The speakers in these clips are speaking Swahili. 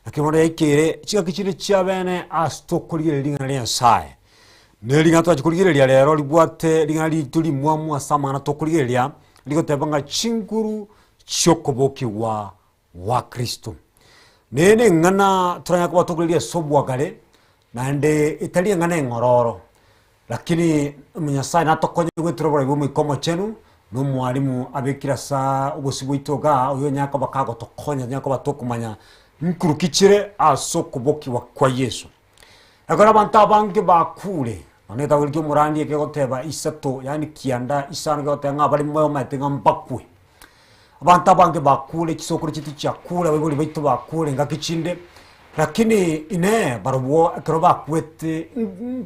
akimona ikire chika kichire chia bene astokuligire lingana lya sae ne linga twakuligire lya lero libwate linga lituli mwamu asama na tokuligire lya ligotebanga chinguru chokoboki wa Kristo nene ngana turanya kwa tokuligire sobwagale nande italia ngana ngororo lakini munyasaye natokonye gweturobora ibo mwikomo chenu no mwalimu abekira sa ubusibwitoga uyo nyaka bakago tokonya nyaka batokumanya nkuru kichire asokuboki kwa Yesu agora banta banke bakure oneta wilkyo murandi ke goteba isato yani kianda isana gotenga bali moyo matenga mbakwe banta banke bakure kisokuru chiti chakula webuli baito bakure ngakichinde lakini ine barubo akroba kwete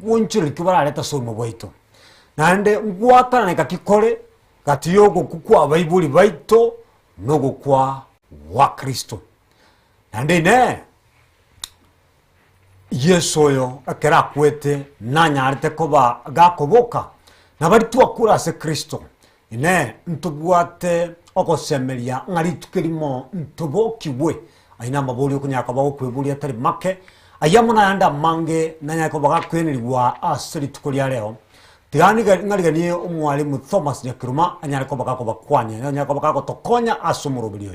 wonchiri kibara leta somo baito nande ngwata na kakikore katiyogo kukwa baibuli baito nogo kwa wa Kristo nande ne Yesoyo akera kwete nanya arte koba gakoboka na bari tuakura se Kristo ine ntubwate okosemelia ngari tukirimo ntubokiwe aina mabuli okunyaka bawo kwebuli atari make ayamuna yanda mange nanya ko baga kwenirwa asiri tukulia leo tigani ngari omwalimu Thomas Nyakiruma anyara ko baga ko bakwanya nanya ko baga ko tokonya asumurubilio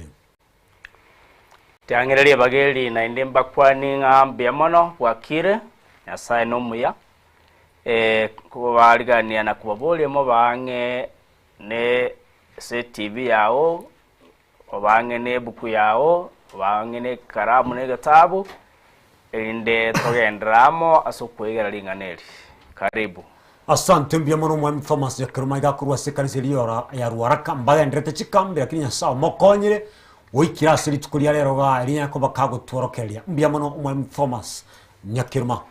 Tiangerelie bageli na indemba kwani ngambia mono wakire Nyasaye nomuya kubaligania na kubabole mo bange ne TV yao obange ne buku yao bange ne karamu ne gatabu inde togendramo asokwegera linganeli karibu asante mbia mono mwalimu Thomas Nyakiruma gakurwa sekanisi ya ruaraka mbaga ndrete chikambe lakini Nyasaye mokonyire Wikira siri tukulia lero ga elinya ko bakago tworokelia mbia mono mwalimu Thomas Nyakiruma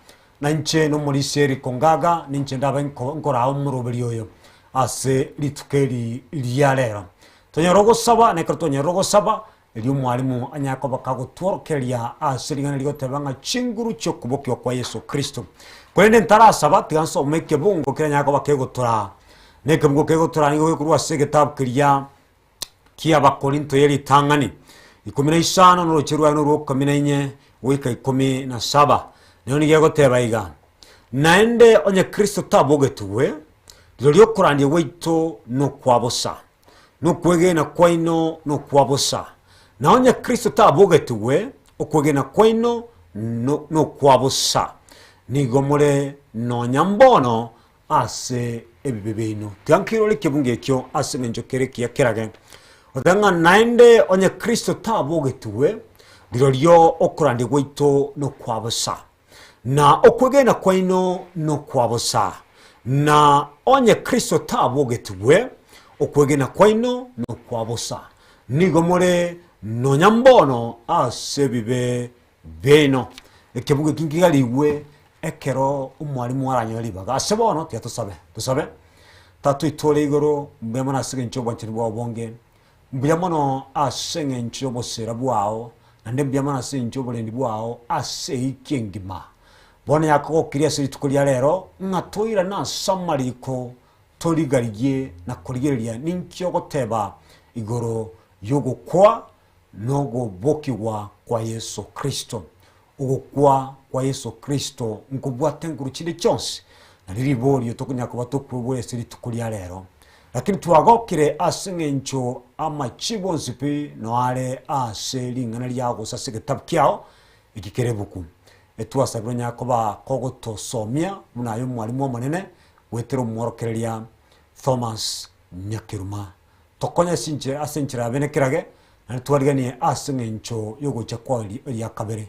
na nche no muri seri kongaga ninche ndaba nkora umurubiri oyo ase litukeli lya lero tonyorogo saba ne tonyorogo saba eli mwalimu anyako bakago tworokelia ase lingana ligotebanga chinguru cyo kubokyo kwa Yesu Kristo kwende ntara saba tiganso meke bungo kiranya ko bakego tora neke bungo kego tora ngo kurwa segetabu kirya kia bakorinto yeli tangani 15 no chirwa no ro 14 wika 17 niyo nigiye goteba iga naende onye Kristo tabogetuwe lolyo kurandi weito no kwabosa no kwegena kwaino no kwabosa na onye Kristo tabogetuwe okwegena kwaino no kwabosa nigomore no nyambono ase ebibebino tyankiro lekebunge kyo ase menjokere kia kerage Odanga naende onye Kristo tabogetuwe lirolyo okurandi weito no kwabosa na okwegena kwaino no kwabosa na onye Kristo tabogetuwe okwegena kwaino no kwabosa nigomore no nyambono asebibe beno ekebuge kingigaliwe ekero umwalimu waranyoli baga asebono tusabe tatu itole igoro mbemana sigencho bwanchiri bwa bonge Mbiamono asenge nchobo serabuao nande mbiamana se nchobo lendi buao ase ikengima bona yakoko kiria siri tukulia lero ngatoira na samariko toligariye na kurigeria ninkyo goteba igoro yogo kwa nogo bokiwa kwa Yesu Kristo ugokwa kwa Yesu Kristo nkubwate nguruchide cyonse na ribori yotokunya kubatokubwe siri tukulia lero lakini tuwagokire asingencho amachibo nzipi noare aseli ngana lyago sasike tabkyao ikikerebuku etuasabronya koba kogoto somia munayo mwalimu manene wetero mworokerelia Thomas Nyakiruma tokonya sinche asenchira benekirage na tuwariganie asingencho yogo chakwali ya kabere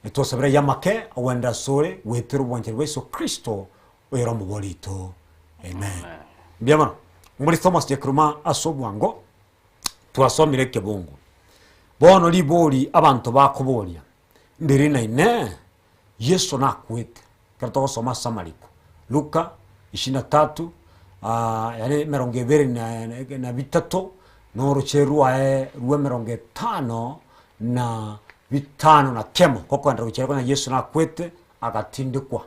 etuasabra yamake awenda sore wetero bwanche Yesu Kristo oyera mubolito amen biama muri Thomas Nyakiruma asobwango twasomire kebungu bono liboli abantu bakubolia ndiri na ine Yesu nakwete kato soma Samariko Luka 23 yani merongevere na bitato no rucherua ruwe merongevano na bitano na kemo koko ndo rucherua na Yesu nakwete agatindikwa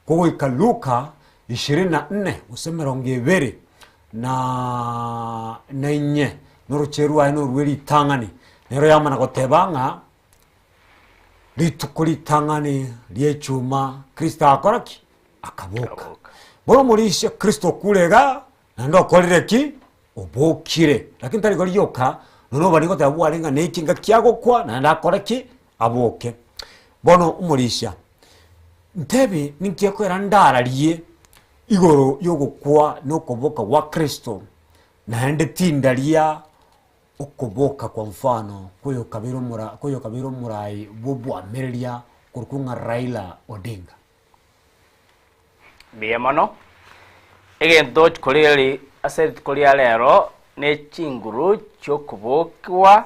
kogo ikaluka 24 usemerongevere na nye norucherua ino ruweli tangani nero yamana gotebanga litukulitang'ani liechuma Kristo akoraki akaboka bono mulisha Kristo kulega nando kolire ki obokire lakini tari gori yoka nono bari gota bwarenga nekinga kyagokwa na ndakoraki aboke bono umulisha ntebi ninkiyakwera ndarariye igoro yogokwa no kuboka wa Kristo na ende tindalia ukuboka kwa mfano kuyo kabiro murai bubu amelia kurukunga Raila Odinga biemano egento chikoleli aset kolia lero ne chinguru chokubokwa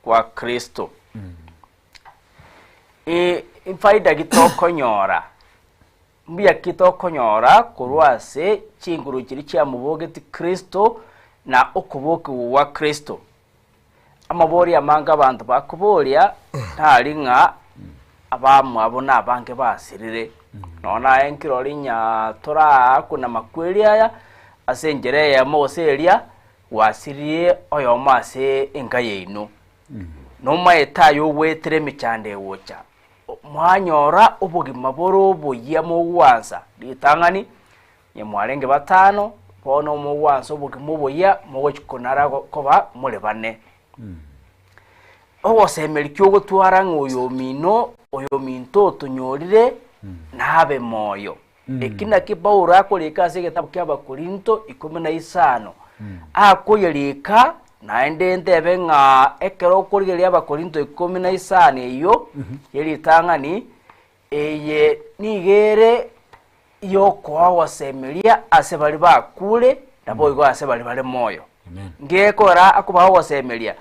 kwa Kristo faida gitokonyora mbia kitokonyora kurwase chinguru chiri cha mubogeti Kristo na ukuboki wa Kristo amabori amanga abantu bakuboria ntaringa abamu abona abange basirire nona enkirori nya tora kuna makweli aya asenjere ya moseria wasirie oyo mase engaye ino noma etayo wetere michande wocha mwanyora ubugima boro boya mu wansa litangani ye mwarenge batano pono mu wansa ubugima boya mu chikonara koba mule bane owo semerikyo gutwara ngoyo mino oyo minto tunyorire nabe moyo ekina kibaura akoleka segetabu ky'Abakorinto 15 akoyeleka naende ntebe nga ekero kurigeria Abakorinto 15 iyo yelitangani eye nigere yoko awasemeria asebali bakule nabo igo asebali bale moyo ngekora akuba awasemeria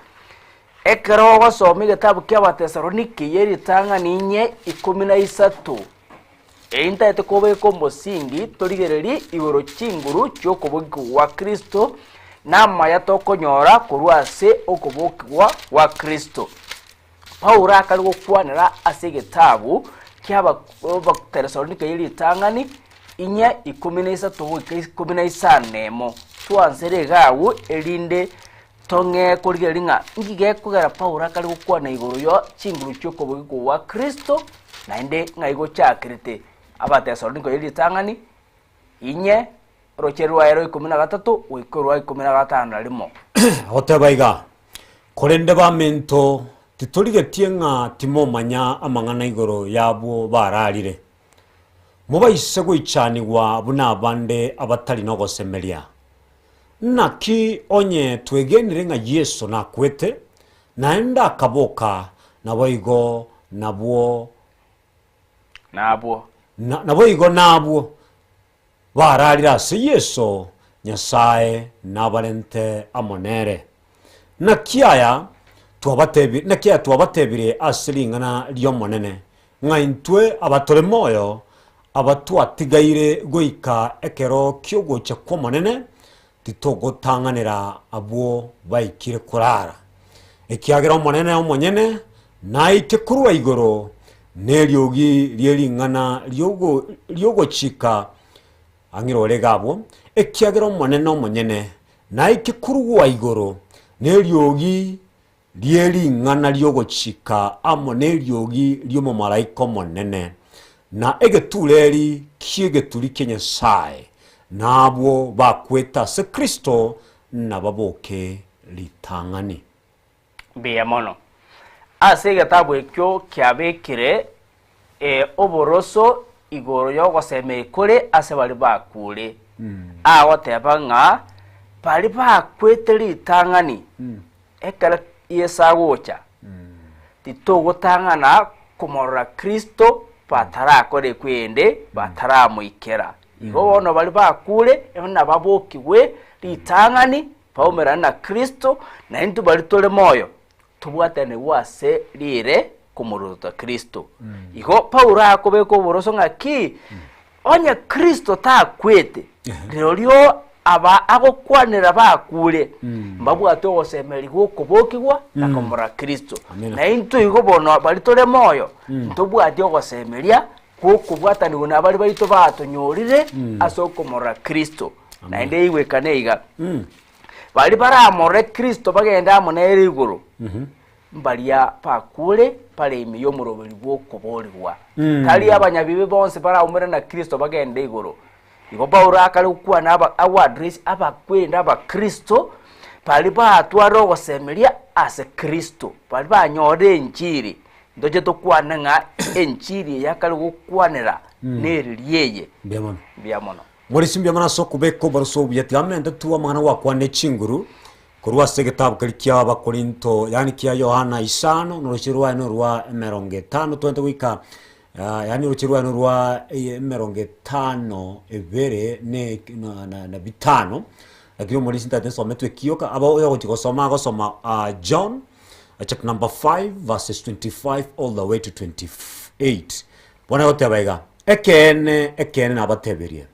ekero wasoma igitabu ky'Abatesalonike yelitangani nye 13 einta etekobe kombosingi torigereri igoro chinguru chokoboki wa Kristo nama yatokonyora kurwase okobokwa wa Kristo Paulo akali gukwanira asegetabu ky'Abatesalonike yelitangani inya 13 nemo twanzere gawo elinde tonge kurigelinga ngige kugera Paulo akali gukwana igoro yo chinguru chokoboki wa Kristo naende ngaigo chakirite Abatesalonike yelitangani inye rocherwa ero 13 wikorwa 15 limo otebaiga korende bamento titurigetie nga timo manya amangana igoro yabo bararire mubayise gwichanirwa buna bande abatali no gosemeria naki onye twegenire nga Yesu nakwete naenda akaboka naboigo nabwo naboigo nabwo bararira se Yesu Nyasaye nabalente amonere nakiaya tuwabatebire asilingana lyo monene ngaintwe abatore moyo abatwatigaire goika ekero kyogocha kwa monene titogotanganira abo baikire kurara ekiagera monene omonyene naite kurwa igoro neryogi lyelingana lyogochika angirore gabo ekiagera monene omonyene naike kurwa igoro neryogi lyelingana lyogochika amo neryogi lyomo malaika monene na egetuleri kiegeturi Nyasaye nabo bakweta se Kristo nababoke litangani biamono asegetabu ekyo kyabekire oboroso igoro yo goseme kure asebali bakule awo tebanga bali bakwete litangani ekala yesagocha titogotangana kumorora Kristo batara kore kwende batara muikera igo bono bali bakule na babokiwe litangani paumera na Kristo na intu bali tole moyo tubwatane wase lire kumuruta Kristo igo Paulo akobeko boroso ngaki onya Kristo ta kwete lero aba agokwanira bakule mbabwate osemeri gukubokigwa na komora Kristo na intu igo bono bali tole moyo ntubwate ogosemeria kukubwatani guna bali baito batonyorire asokomora Kristo na inde iwe kaneiga bali baramore Kristo bagenda amonere iguru mbalia pakule pale imi yomuroberi bwokuborirwa tali abanyabibi bonse para umere na Kristo bagende igoro igo Paulo akali ukwana aba address abakwenda aba Kristo pali batwara ogosemeria ase Kristo pali banyore enchiri ndoje tokwana nga enchiri yakali gukwanira neririye biamono muri simbya mana so kubeko baruso byatamende tuwa mwana wakwane chinguru kurwa segetabu kalikia abakorinto yani kia Yohana isano nuruchirwa ino rwa 50 twende wika yani uruchirwa ino rwa 50 evere ne na bitano lakini muri sinta desome twekioka aba oyo gosoma John chapter number 5 verses 25 all the way to 28 bona gotebaiga ekene nabateberie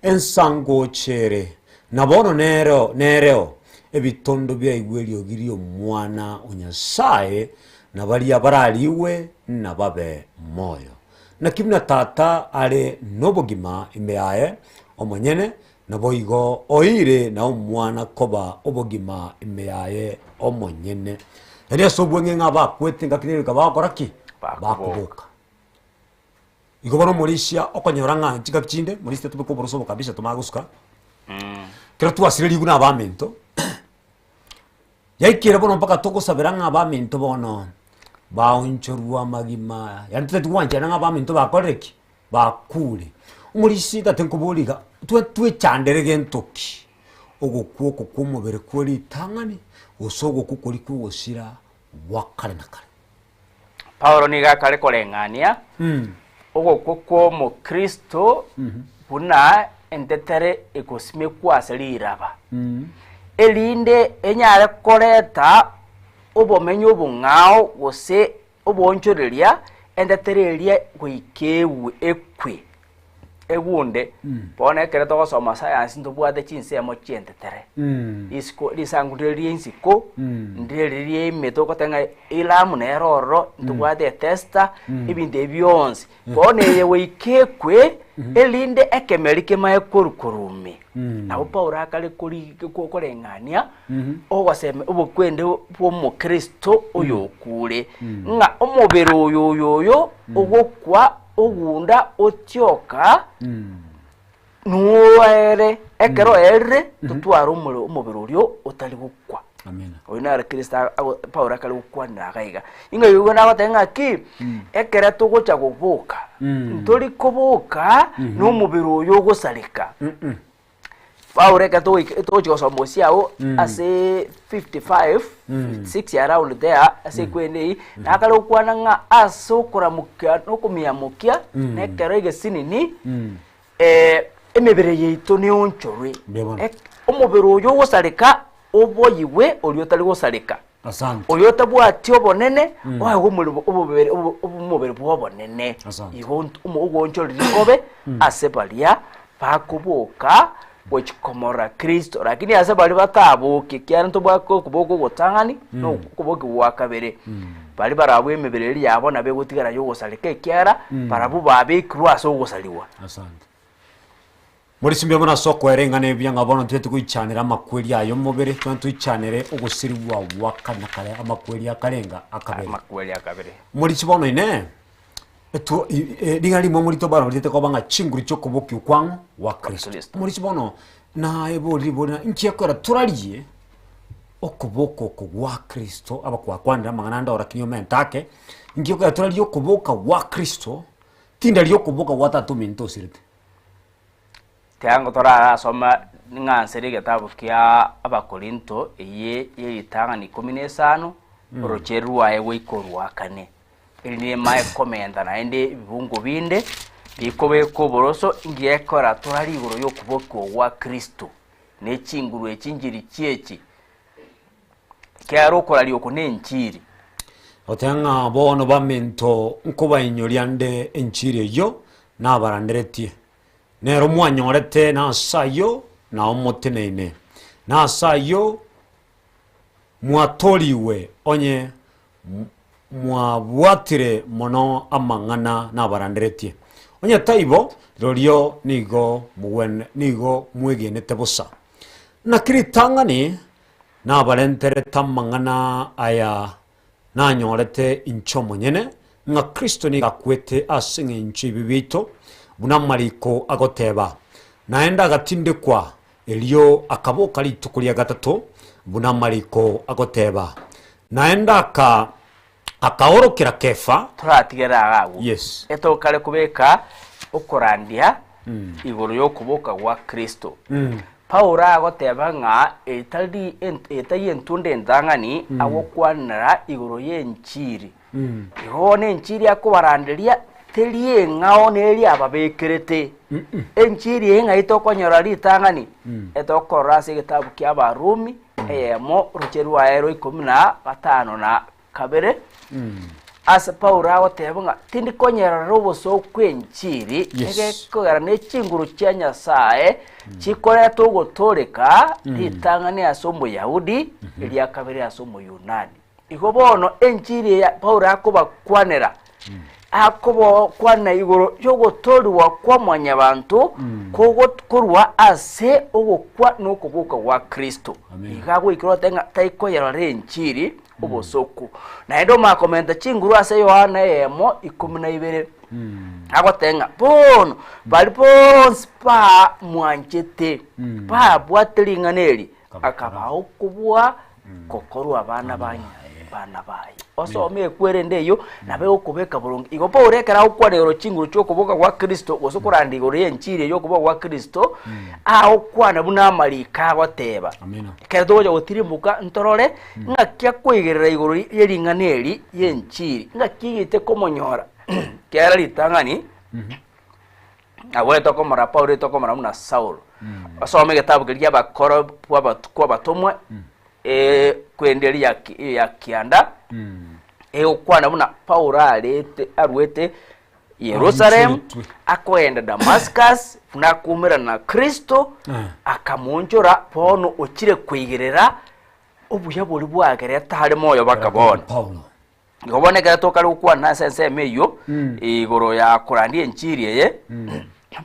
ensango chere nabono nereo ebitondo bya igwerio girio mwana onyasaye nabalia baraliwe nababe moyo na kimna tata ale nobogima imeaye omonyene naboigo oire na omwana koba obogima imeaye omonyene ere sobwenge ngaba kwete ngakire kabakoraki bakubuka igobono mulishia okonyoranga chika chinde muliste tubeko boroso kabisa tumaguska kero tuasire liguna abamento yaikire bono mpaka togosabiranga abamento bono baonchorwa magima yanite tuwanjana abamento bakoreki bakule umulisi tatenkuboliga twe chandere gentoki ogokuoko kumubere kweli tangani usogo kukuri kuwosira wakale nakale Paulo niga kale kolengania ogokoko mo Kristo buna entetere ekosime kwaseliraba elinde enyare koreta obomenyo bungao gose obonchoreria entetereria goikewu ekwe egunde bona kereta gosoma science ndobwate chinsemo chientetere isko lisanguririe insiko ndiririe metoko tenga ilamu neroro ndobwate testa ibinde byonse bona yewe ikekwe elinde ekemerike mae korukurume na Paulo akale korengania ogoseme obokwende bwo mu Kristo oyokure nga omubere oyoyoyo ogokwa ogunda otyoka nuere ekero ere tutwara umubiri uryo utali gukwa amen oyina Kristo Paulo akali gukwanira gaiga inga yugo nagotenga ki ekere tugocha kubuka ntoli kubuka n'umubiri uyo gusalika Paulo reka tochosomosiao ase 55 56 around there ase kwene nakale ukwana nga asokora mukia nokumiamukia nekerege sinini emebere yeito ni onchorwe omubiri uyo gusalika oboyiwe olyotali gusalika asante oyota bwati obonene oyo omubiri bwobonene igo ugonchorwe ngobe ase balia bakubuka wechikomora Kristo lakini ase bali batabuke kyana tobwako kuboko gotangani no kuboki wakabere bali barabwe emebere yabo nabe gutigara yo gosaleka kyara barabu babe kruaso gosaliwa asante muri simbye bona soko erengane byanga bono twete kwichanira amakweli ayo mubere twitwanire ogosiribwa wakana kale amakweli akarenga akabere muri kibono ine etu dingali mo muri tobara muri ko banga chinguri cyo kuboki ukwango wa Kristo muri kibono na ebo libona inkiakora turaliye okuboko ko wa Kristo abakwa kwandira mangana ora kinyo mentake inkiakora turaliye okuboka wa Kristo tinda liyo kuboka watatu minto sirite Tiango tora soma nganseri getabu kya abakorinto eye yitanga ni 15 rocherwa ewe ikorwa kane ili mae komenda na ende bibungo binde bikobe ko boroso ngiyekora turali igoro yo kuboko wa Kristo ne chinguru echinjiri chieki kyaro korali okone enchiri otanga bono bamento nkuba inyoriande enchiri yo nabaranderetie nero mwanyorete na sayo na omoteneine na sayo mwatoriwe onye mwabwatire mono amangana nabaranderetie onye taibo rorio nigo mwegenete busa na kiritangani nabarentere tamangana aya nanyorete incho monyene nga Kristo ni gakwete asinge inchi bibito buna mariko agoteba naenda gatindekwa elio akaboka litukulia gatatu buna mariko agoteba naenda akaorokera Kefa turatigera agagu yes etokale kubeka ukurandia iguru yo kuboka gwa Kristo Paulo agoteba nga etayi entunde ndangani agokwanira iguru yenchiri ihone enchiri akubaranderia terie ngao neri ababekerete enchiri enga itokonyora litangani etokora se gitabu kya Barumi mo rucheru wa 15 na kabere asa Paulo agoteba nga tindi konyera roboso kwenchiri egekogara ne chinguru kya Nyasaye chikoreto gotoreka litangani asomo Yahudi elia kabere asomo Yunani igobono enchiri ya Paulo akobakwanera akobo kwana igoro yogotorwa kwa mwanyabantu kogokorwa ase ogokwa nokubuka wa Kristo igago ikrotenga taiko yarare enchiri obosoku na endo makomenta chinguru ase Yohana 12 agotenga bono balipons pa mwanchete pa bwatelinganeri akabao kubwa kokorwa abana bayi osome kwerende yo nabe okubeka bulungi igo Paulo ekera okwane orochinguru cyo kuboka kwa Kristo gosokurandi gore enchiri yo kuboka kwa Kristo okwana buna malika goteba amina kera dojo gotirimbuka ntorore ngakya kwigerera igoro yeringaneri yenchiri ngakigite komonyora kera litangani agweto komara Paulo tokomara muna Saulo osome gitabu kirya bakoro kwa batomwe kwendelia ya kianda okwana buna Paulo arwete Yerusalem akoenda Damascus funakumira na Kristo akamunjora pono okire kwigerera obuya boli bwagere tare moyo bakabona Paulo ngoboneka tokali ukwana sense meyo igoro ya kurandi enchiri ye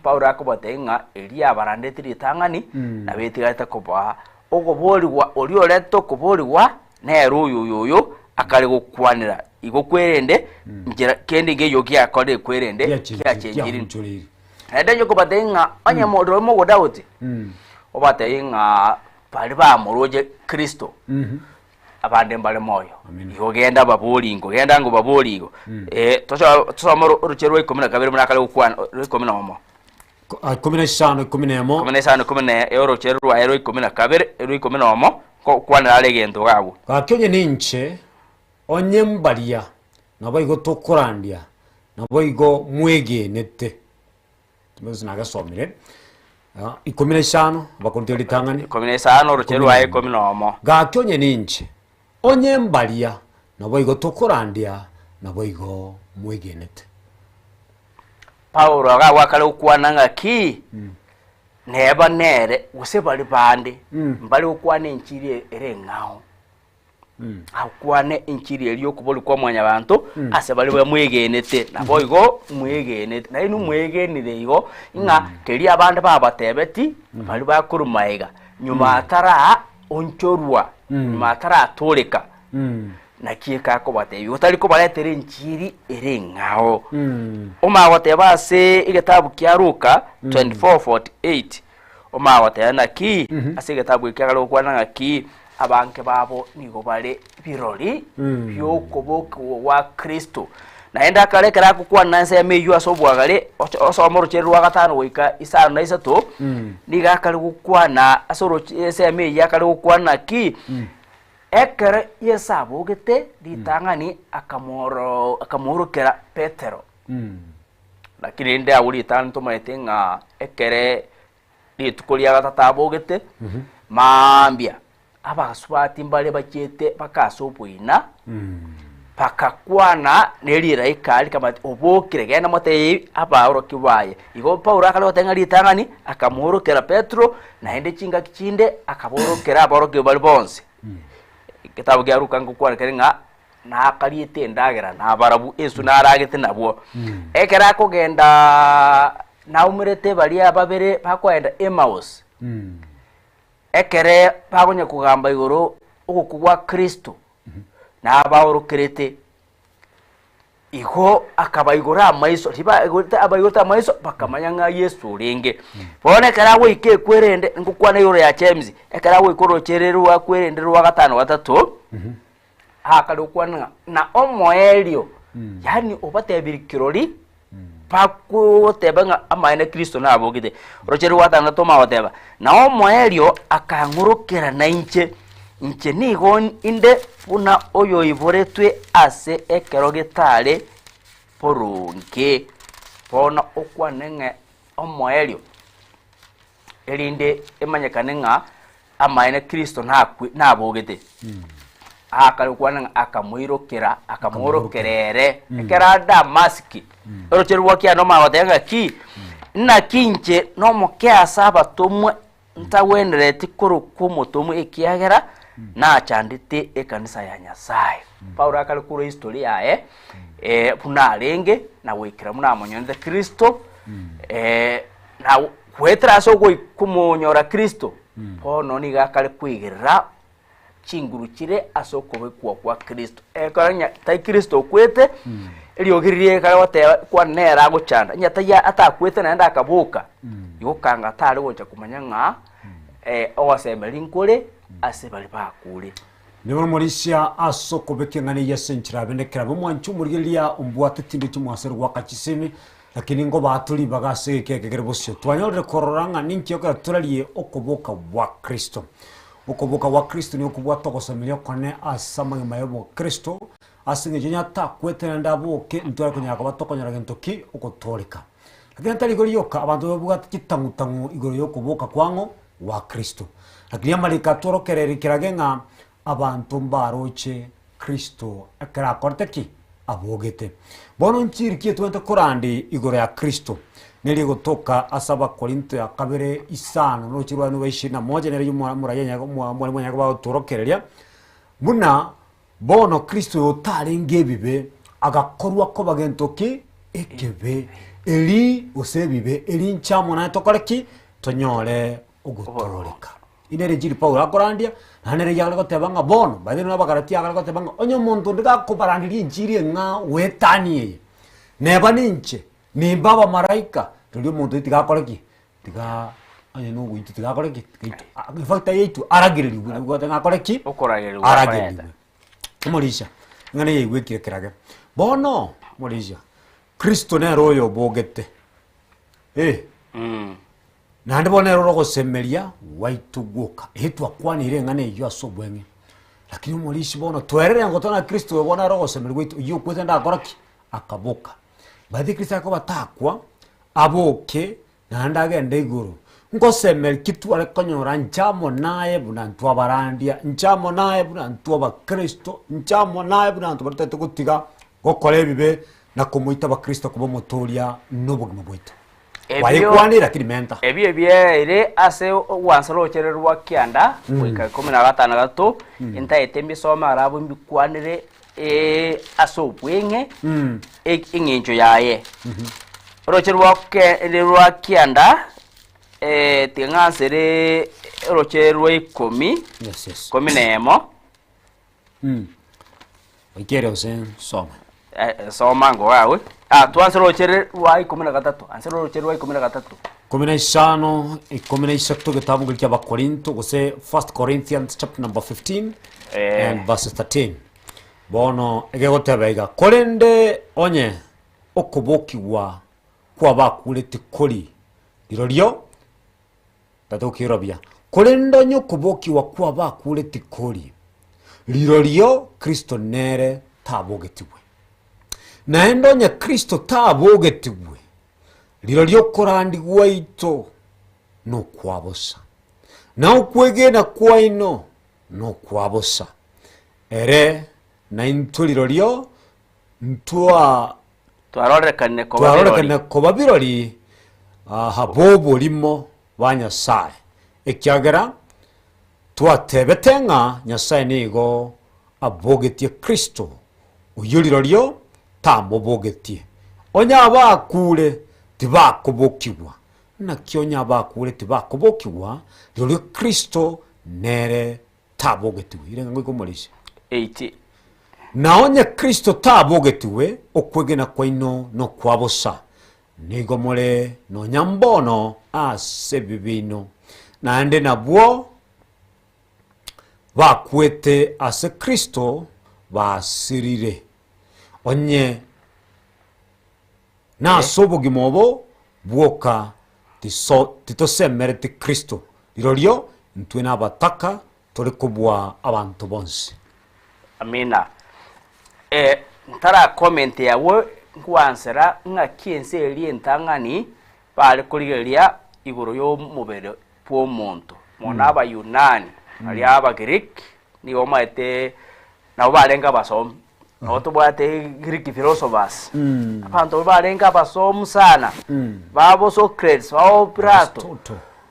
Paulo akobatenga elia barandete litangani na betigata koba ogoboliwa olioleto kuboliwa nero yoyo akali gukwanira igokwerende njira kendi ngeyo kya akole kwerende kya chenjiri edenyo kubatenga anya modro mo Daudi obatenga bali ba muroje Kristo abande mbale moyo yogenda babolingo genda ngo baboligo tosoma ruchero 12 munakale gukwana 11 15 euro cherwa 12 12 kwana alegendo gago kakyo ninche onyembalia naboigo tokorandia naboigo mwegenete tumezo nagasomire 15 bakonte litangani 15 rucherwa 11 gakyo ninche onyembalia naboigo tokorandia naboigo mwegenete Paulo agawakala ukwana ngaki neba nere guse bali bande mbali ukwana enchiri ere ngao akwane enchiri eliyo kuboli kwa mwanya bantu ase bali bamwegenete naboigo mwegenete na inu mwegenire igo inga keri abande babatebeti bali bakurumaiga nyuma atara onchorwa nyuma atara atoleka nakieka ko bate yotali ko baletere enchiri ere ngao oma wateba se igetabu kya Luka 24:48 oma watena ki ase igetabu kya Luka nanga ki abanke babo nigo bale birori byokoboko wa Kristo naenda kalekera kukwa nanse yameyu asobwagale osomoro cherwa gatano wika isano na isato niga kali kukwana asoro ese yameyu yakali kukwana ki ekere yesabo gete ditangani akamoro kera Petero lakini nde awuli tanto maetenga ekere ditukulia gatabo gete mambia abaswati mbale bachete bakasopoina pakakwana nelira ikali kama obokire gena mote abaro kibaye igo Paulo akalotenga ditangani akamoro kera Petro na ende chinga kichinde akaboro kera abaro kibali bonse kitabu kya Luka ngukwana kerenga na akaliete ndagera na barabu esu naragete nabo ekera kugenda na umurete bali ababere bakwenda Emmaus ekere bagonya kugamba igoro okukugwa Kristo nabaorokerete igo akabaigora amaiso abaigota amaiso bakamanya nga Yesu ringe bone karawo ike kwerende ngukwana yoro ya James ekarawo ikorochererwa kwerenderwa gatano gatatu akalukwana na omoelio yani obatebiri kirori pakutebanga amaine Kristo na abogide rocherwa gatano toma wateba na omoelio akangurukira na inche nigo inde puna oyo iboretwe ase ekero gitare porunke pona okwanenge omoelio erinde emanyekane nga amaine Kristo nabogete akalukwana akamwirokera akamworokerere ekera Damaski orocherwa kya no mawatenga ki na kinche no mokyasa abatomwe ntawenereti koro kumotomwe ekiagera na chandite ekanisa ya Nyasaye Paulo akalikura history yae puna renge na wekira muna monyonde Kristo na kwetra so kumonyora Kristo pono ni gakale kwigirira chinguru chire asokobe kwa Kristo ekaranya tai Kristo kwete eliogiririe kale wate kwa nera gochanda nyata ya atakwete naenda akabuka yokanga tare gocha kumanya nga owasembeli nkole asebali bakule nibo morisia asokobe ngani yasenchira benekera bomwanchu murilia umbwate tinde cyumwasero gwakachisimi lakini ngo batuli bagase kekegere bosyo twanyore kororanga ninki yoka turalie okoboka wa Kristo okoboka wa Kristo ni okubwata kosamilya kone asama mayobo Kristo asinge jenya ta kwetena ndaboke ntwara kunyaka batokonyara gentoki okotoleka lakini tali gori yoka abantu babugata kitangutangu igoro yokoboka kwango wa Kristo lakini amalika torokerere kiragenga abantu mbaroche Kristo akara korteki abogete bono nchiri kietwente korandi igoro ya Kristo neli gotoka asaba Korinto ya kabere isano no chirwanu baishina moja neri murayenya mwalimu nyagaba torokereria muna bono Kristo yotari ngebibe agakorwa ko bagentoki ekebe eli osebibe eli nchamo na tokoreki tonyore ogotororeka inere jiri Paulo akorandia nanere yagala gotebanga bono badino nabagarati yagala gotebanga onyo muntu ndiga kubarandiri injiri nga wetanie neba ninche ni baba maraika tulio muntu tigakoreki tiga anye no guitu tigakoreki ifakta yetu aragiriri gwa ngakoreki okoragiriri aragiriri murisha ngane yegwekire kirage bono murisha Kristo ne royo bogete nande bonero rogo semeria waituguka hitwa kwani ile ngane yo asobwenge lakini mulishi bono twerere ngotona Kristo bona rogo semeria witu yo kwenda akoraki akaboka badi Kristo ko batakwa aboke nande agende iguru ngo semeri kitu alekonyora nchamo naye bunantu abarandia nchamo naye bunantu aba Kristo nchamo naye bunantu batete kutiga gokore bibe na kumuita ba Kristo kuba motoria n'obugimo bwitu wayikwanira kirimenta ebye ase wansalo chererwa kyanda wika 15 gato enta etembi soma arabo mbikwanire aso bwenge ingenjo yaye rocherwa kyanda tingasere rocherwa 10 yes 11 ikere osen soma soma ngo wawe tuansero rocherwa 13 ansero rocherwa 13 16 gitabu gilya ba Korinto gose 1 Corinthians chapter number 15 and verse 13 bono egegotebega korende onye okubokiwa kwa bakulete koli irorio tatokirobia korendo nyo kubokiwa kwa bakulete koli lirorio Kristo nere tabogetiwe naendo nya Kristo tabogetiwe lirorio korandi gwaito no kwabosa na ukwegena kwaino no kwabosa ere na intuliro ntwa twarorekane ko babirori habobo limo banyasaye ekyagera twatebetenga nyasaye nigo abogetie Kristo uyulirorio tamubogetie onya bakule tibakubokiwa na kyonya bakule tibakubokiwa lirorio Kristo nere tabogetiwe irenga ngiko mulisha 80 naonye Kristo tabogetiwe okwegena kwaino no kwabosa nigo more no nyambono ase bibino naende nabwo bakwete ase Kristo basirire onye naso obogima obo bwoka titosemerete Kristo lirorio ntwe nabataka turi kubwa abantu bonse. Amina. Ntara comment yawe nkwansera nga kiense eri ntangani bali kurigeria iguru yo mubere po muntu mona aba Yunani ali aba Greek ni omaete na balenga basom no to bate Greek philosophers abantu balenga basom sana babo Socrates babo Plato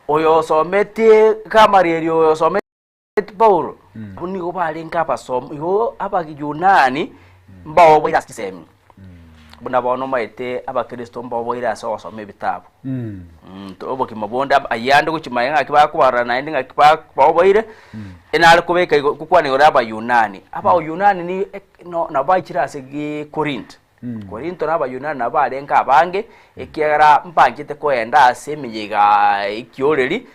oyo somete Gamaliel oyo somete Paulo ni go balenga basom yo aba Yunani mbawo boira kisemi buna bono maite abakristo mbawo boira so some bitabu to obo kimabonda ayande kuchimayenga kibakubara na endinga kibakwa boire enale kubeka kukwane aba Yunani aba Yunani ni no nabachira segi Corinth Corinth naba Yunani nabalenga abange ekiara mpangite koenda asemiyiga ikioreri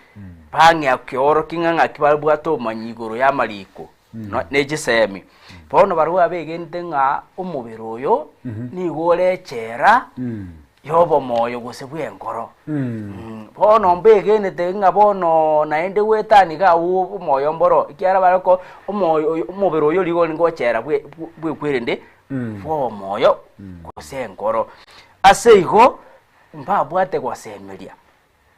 bangi akioro kinganga kibalbwato manyigoro ya maliko negisemi pono barua begente nga umubiro oyo ni golechera yobo moyo gusebwe ngoro pono mbegene tenga bono naende wetani ga umoyo mboro ikiara barako umubiro oyo ligo ngochera bwe kwirende fo moyo guse ngoro aseigo mbabwate gwasemeria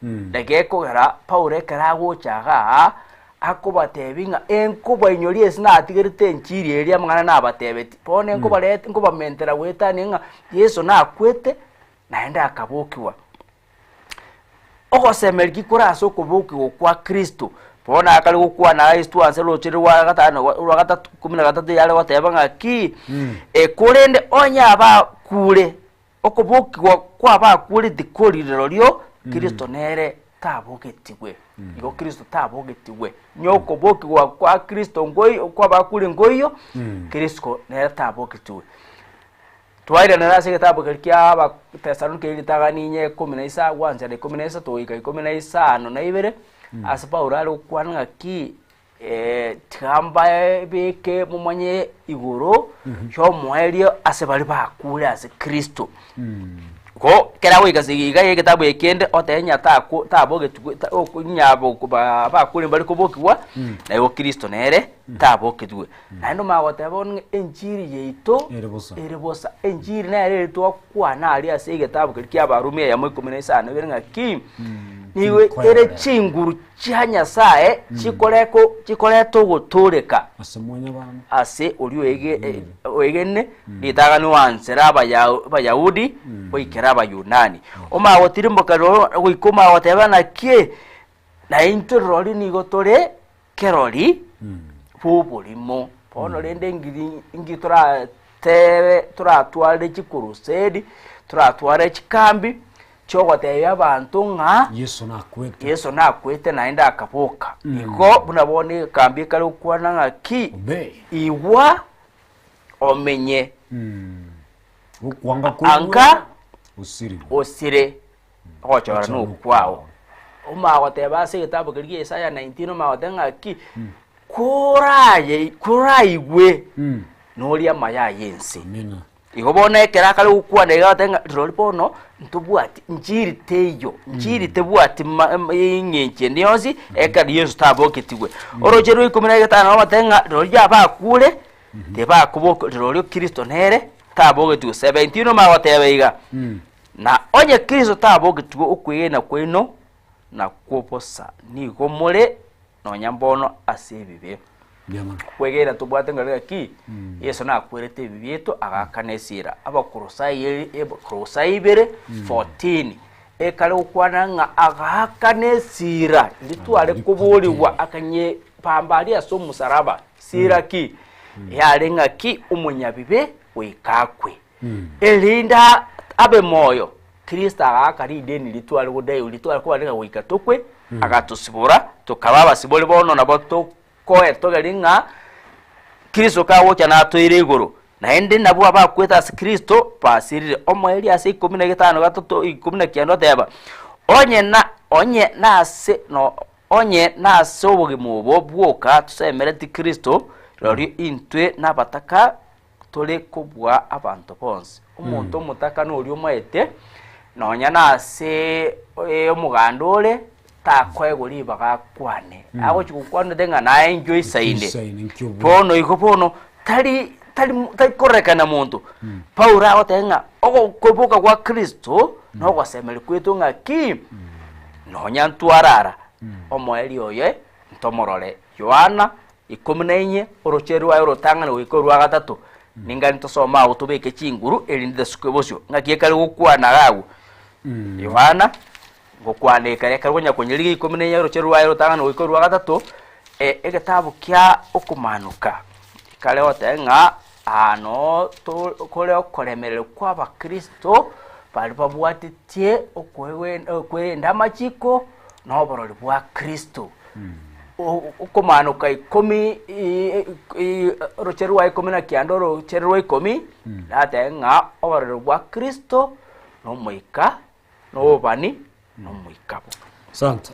dageko gara Paulo kara gochaga akubatebinga enkuba inyori esina atigerite nchiri eria mwana nabatebeti pone enkuba lete enkuba mentera wetani nga Yesu nakwete naenda akabukiwa ogosemeriki kuraso kubukiwa kwa Kristo pona akali gukwa na Kristo anselo chiri wa gatano wa gatatu 13 yale watebanga ki kurende onya aba kure okubukiwa kwa ba kure dikolirero lyo Kristo nere tabogetiwe igo Kristo tabogetiwe nyoko boki kwa Kristo ngoi kwa bakuli ngoyo Kristo nere tabogetiwe twaire narase kitabu kya ba Tesalonike litaganisha 19 wanza 19 toika 15 no naibere asapa uralo kwananga ki tamba beke mumanye igoro cyo moelio asebali bakule ase Kristo ko kera we gaziga ye kitabu ekende otenya taboge okunyabo kuba bakuri bali kubokiwa na yo Kristo nere taboke tuwe nando magote bon enjiri yeito erebosa enjiri na ere to kwa na ali ase kitabu kya barumia ya 19 birenga ki niwe ere chinguru cyanya sae chikoleto gutureka asemonya bana ase uri wegene litagani wansera abayahudi oikera abayunani omagotire mbokaro gwikoma watebana kie na intorori nigotore kerori fubulimo pono rende ngitora tebe turatware chikurusedi turatware chikambi chogote yabantu nga Yesu nakwete naenda akaboka iko bunabone kambi kali ukwana nga ki iwa omenye ukwanga anga osire ochora no kwao omagote base kitabu kali Isaya 19 omagote nga ki kuraiwe nolia maya yense igobone kera kali ukwana igatenga rolipono ntubwati njiri teyo njiri tebwati ingenche nyozi ekali Yesu taboketiwe orojero 15 amatenga rolya bakule teba kuboko rolyo Kristo nere taboketiwe 17 mawatebeiga na onye Kristo taboketiwe okwena kweno na kuposa ni gomole no nyambono asebibe kwegera tubwate ngaliga ki Yesu nakwerete bibieto agakanesira abakurusai bere 14 ekale ukwana nga agakanesira litwale kubuliwa akanye pambali aso musaraba sira ki yalenga ki umunyabibe wikakwe elinda abe moyo Kristo agakari deni litwale kudayo litwale kubalenga wikatokwe agatusibura tukababa sibole bono naboto ko etogalinga Kristo kawo cyana atoire igoro na ende nabo abakweta ase Kristo basirire omweli ase 15 gatatu 19 teba onye na ase obogimo bwoka tusemereti Kristo rori intwe nabataka tole kubwa abantu bonse omuntu omutaka nori omaete nonya na ase omugandore takwegori bagakwane ago chikukwana denga na enjoy sainde pono ikopono tali korekana muntu Paula otenga ogo kubuka kwa Kristo no gwasemeli kwetu ngaki nonya ntwarara omweli oye ntomorore Yohana 14 orocheru ayo rotangana wikorwa gatatu ninga ntosoma utubeke chinguru elinde sukebosyo ngaki kali gukwana gagu Yohana gukwane kare karonya konyeligi 14 orocheru ayo rotangana wikorwa gatatu egetabu kya okumanuka kale otenga ano to kole okolemerero kwa bakristo bali babwatitie okwenda machiko no borori bwa Kristo ukumanuka 10 rocheru wa 10 na kiando rocheru wa 10 latenga oborori bwa Kristo no moika no bani no moikabo santa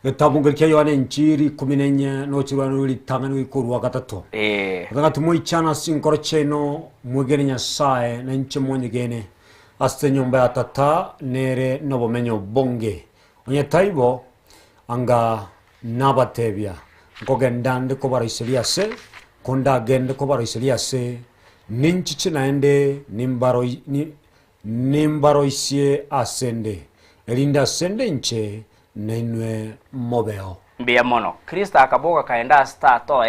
Getabu kia Yohana Injiri 14 no chirwano litangana wikurwa gatatu ngati moichana sinkoro cheno mwegene Nyasaye na nche mwonyegene aste nyumba ya tata nere nobomenyo bonge onye taibo anga nabatebya ngogendande ko barisilia se konda gende ko barisilia se ninchichi naende nimbaro isie asende elinda asende nche nenwe mobeo mbia mono Kristo akaboga kaenda stato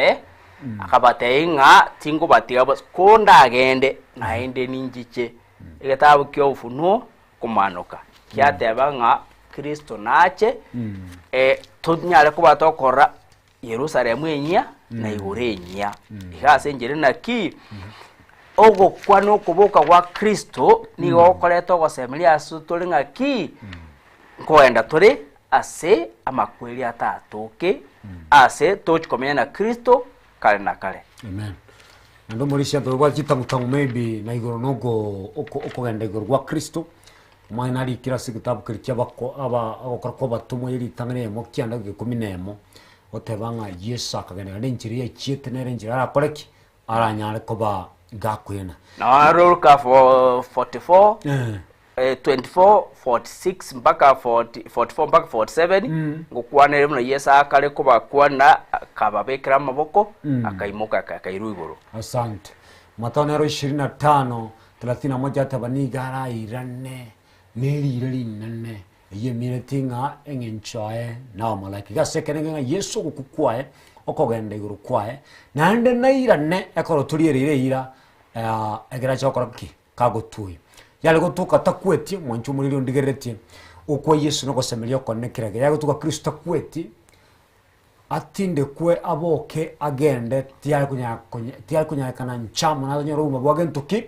akabate inga tingo batiga konda agende naende ninjiche egetabu kyo ufunuo kumanuka kyateba nga Kristo nache tunyale kuba tokora Yerusalemu enya na igurenya igase njere naki ogo kwano kuboka kwa Kristo nigo koleto gosemelia asutuli ngaki ngoenda turi ase amakweli atatoke ase tochikomenya na Kristo kale na kale amen ndo mulisha to bwa chitangu maybe na igoro nogo okogenda igoro kwa Kristo mwana ali kira sikitabu kirikya bako aba agokora batumwe iri tangane mo kyanda ge 11 otebanga Yesu akagenda n'injiri y'ikite n'injira akoreki aranyale ko ba gakwena na roka for 44 24 46 mpaka 44 mpaka 47 ngukwane mna Yesu akale ko bakwana kababekera amaboko akaimoka akairuguru asante Mathayo 25 31 tabanigara irane neri nane yeminatinga engenchoe na malaki gasekenenga Yesu gukukwae okogenda iguru kwae nande nairane ekoro tulierire ira egera chokora ki kagotui yale gotuka takweti mwanchu muri ndigeretie uko Yesu no gosemelia konekirage yago tuka Kristo kweti atinde kwe aboke agende tiya kunya kana nchamu na nyoro bwagentuki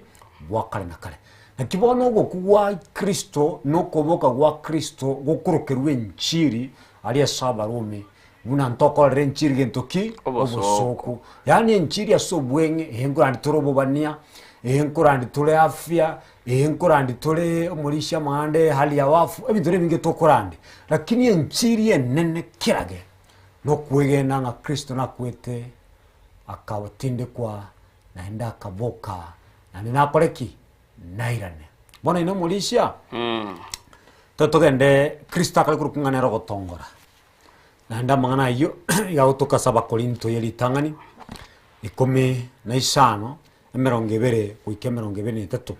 bwakale nakale nakibono go kuwa Kristo no koboka gwa Kristo gokurukerwe nchiri aliye saba Rumi buna ntoko renchiri gentuki obusoku yani nchiri asobwenge hengurandi turobobania henkurandi tule afya henkurandi tule mulisha mande hali ya wafu ebidore binge tokorandi lakini nchiri enene kirage no kwegena nga Kristo na kwete akawatinde kwa naenda akaboka na ninakoreki nairane bona ino mulisha totogende Kristo akalikungana ro gotongora naenda mangana iyo yautoka 7 Korinto yeli tangani 15 emerongevere kuikemerongevere 3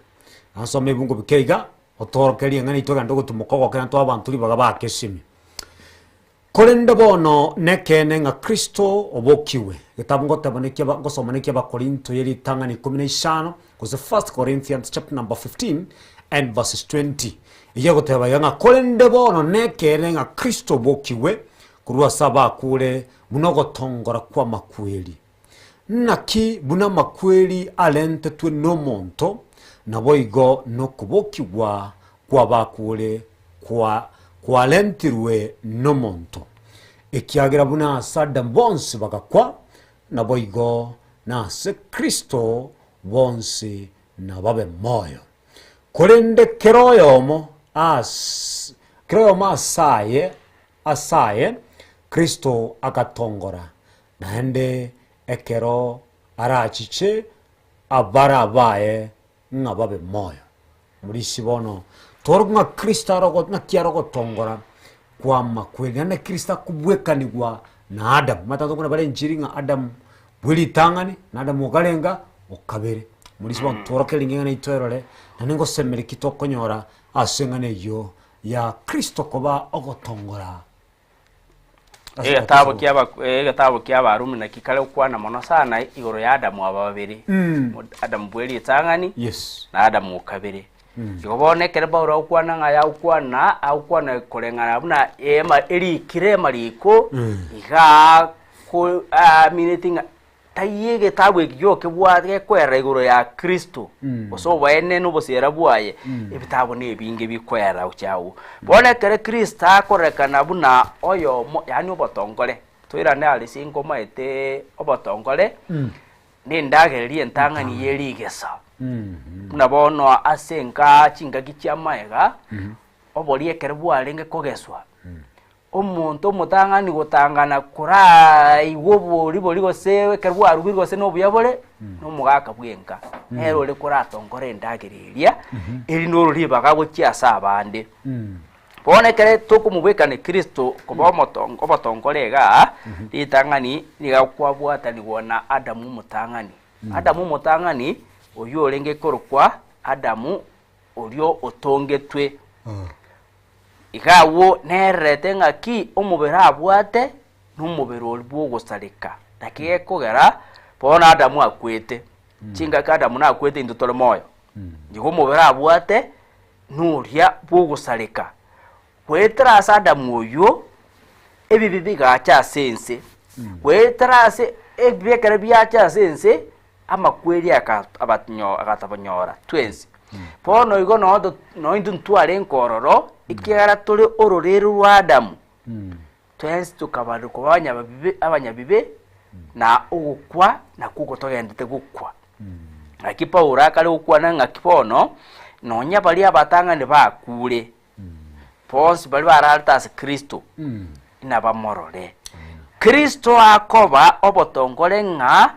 ansome bungo bikeiga otorokeria ngani itoga ndogo tumukogwa kana to abantu libaga bakesimi Kolende bono nekene nga Kristo obokiwe gitabu ngotabonekia ngosomanekia ba Korinto yeli tangani 15 kuze 1 Corinthians chapter number 15 and verses 20 iyagoteba yanga kolende bono nekene nga Kristo obokiwe kurwa saba kule munogotongora kwa makweli naki buna makweli alente twe no monto naboigo no kubokiwa kwa bakule kwa lentirwe no monto ekiagira buna sada bonsi bagakwa naboigo na se Kristo bonsi na babe moyo kurinde keroyomo asaye Kristo agatongora nande ekero arachiche abarabaye ngababe moyo muri sibono torunga Kristo arogo na kiaro gotongora kwa makweli na Kristo kubwekanigwa na Adam matato kuna bale njiringa Adam bwili tangani na Adam ugalenga ukabere muri sibono torokeli ngena itorole na ningo semeri kitokonyora asengane yo ya Kristo koba ogotongora Gatabo kia Barumi na kikale ukwana mono sana igoro ya Adamu ababiri Adamu bweli tangani na Adamu ukabiri Yobone kereba ukwana ngaya ukwana kolengana buna eri kirema liko iga ko minutinga tayege tabwe gyoke bwate kwera igoro ya Kristo oso bwene no bosera bwaye ebitabo ne binge bikwera uchawo bone kere Kristo akorekana buna oyo yani obotongole toira ne ali singo maete obotongole ni ndagerie ntangani yerigesa nabono asenka chinga kichamaega obolie kere bwarenge kogeswa omuntu mutangani gutangana kurai wobo libo sewe kerwa arubirwa se no buyabole no mugaka bwenka ero le kuratongore ndagiriria eri no ribaga gukiasa abande bone kere tukumubwekane Kristo kuba obotongorega litangani ligakwabwata nigona Adamu mutangani oyo olenge korokwa Adamu olio otongetwe igawo nerete ngaki omubera abwate n'umubero olibwo gusarika takiye kogera bona Adamu akwete chinga ka Adamu nakwete indutole moyo ndigo omubera abwate nuria bwo gusarika kwetra Adamu oyo ebibibi gacha sense kwetra se ebyekere byacha sense amakweri akatabanyora twezi pono igo no induntuare nkororo ikera tuli ororero rwa Adamu twezi tukabaruko abanyabibe na ugukwa na kuko togendete gukwa akipa urakale ukwa na ngakipono nonya bali abatanga ne bakure pos bali baraltas Kristo ina bamorore Kristo akoba obotongole nga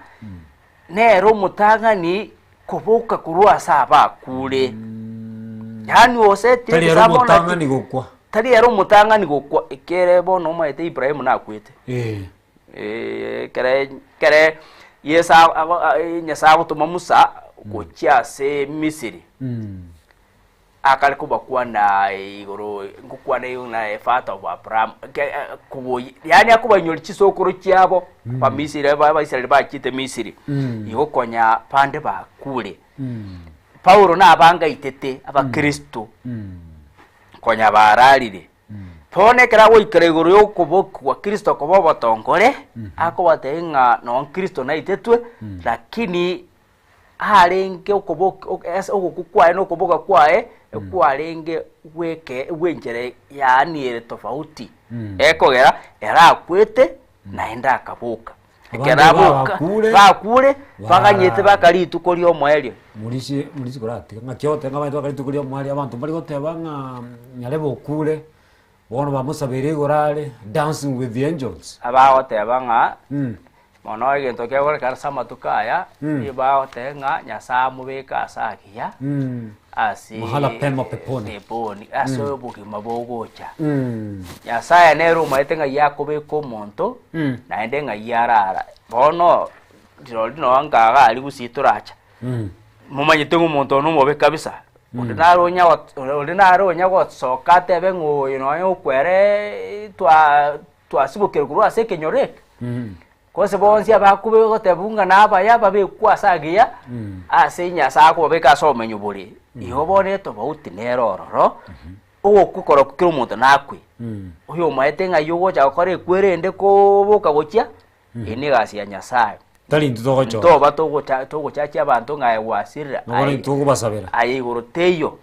nero mutangani kubuka kurua saba kule yani oseti mutangani gukwa tali yaro mutangani gukwa ikere bono maite Ibrahim na kwete kere yesa nyasa butuma Musa gocha se Misiri akali kuba kwana igoro ngukwana yuna fata wa Abraham kubo yani akuba nyoli chisokoro cyabo ba Misiri ba Israeli ba kite Misiri iho konya pande ba kule Paulo na abanga itete aba Kristo konya bararire pone kera wo ikeregoro yo kubokwa Kristo kobo batongore akobatenga no Kristo na itetwe lakini arenge okukukwae no kuboka kwae ekwarenge wenjere yani tofauti ekogera era kwete naenda akabuka ekerabuka bakure baganyete bakalitu koli omwelio mulisi korate ngakyote ngabantu bakalitu koli omwali abantu bali gotebanga nyalebo kure bono bamusabire gorale dancing with the angels abagotebanga mono egento kyagora karasama tukaya ibaotenga nyasamu beka asakia asi mahala pema peponi aso bugima bogocha nyasaya nero maetenga yakobe ko monto na endenga yarara bono dino angaga ali gusituracha mumanyite ngumonto no mobe kabisa ordinaro nya gotsokate bengo ino kwere twasibukira kurwa sekenyorek kose bonsi abakube gotebunga naba yaba bekwasagia asenya sako beka somenyo buri ihobone to bauti nerororo ogukukora kukira umuntu nakwe uyo maetenga yugo cyakore kwerende ko boka gokia ene gasi ya nyasaye tali ndogocho toba togo chachi abantu ngaye wasirira ayi togo basabera ayi goroteyo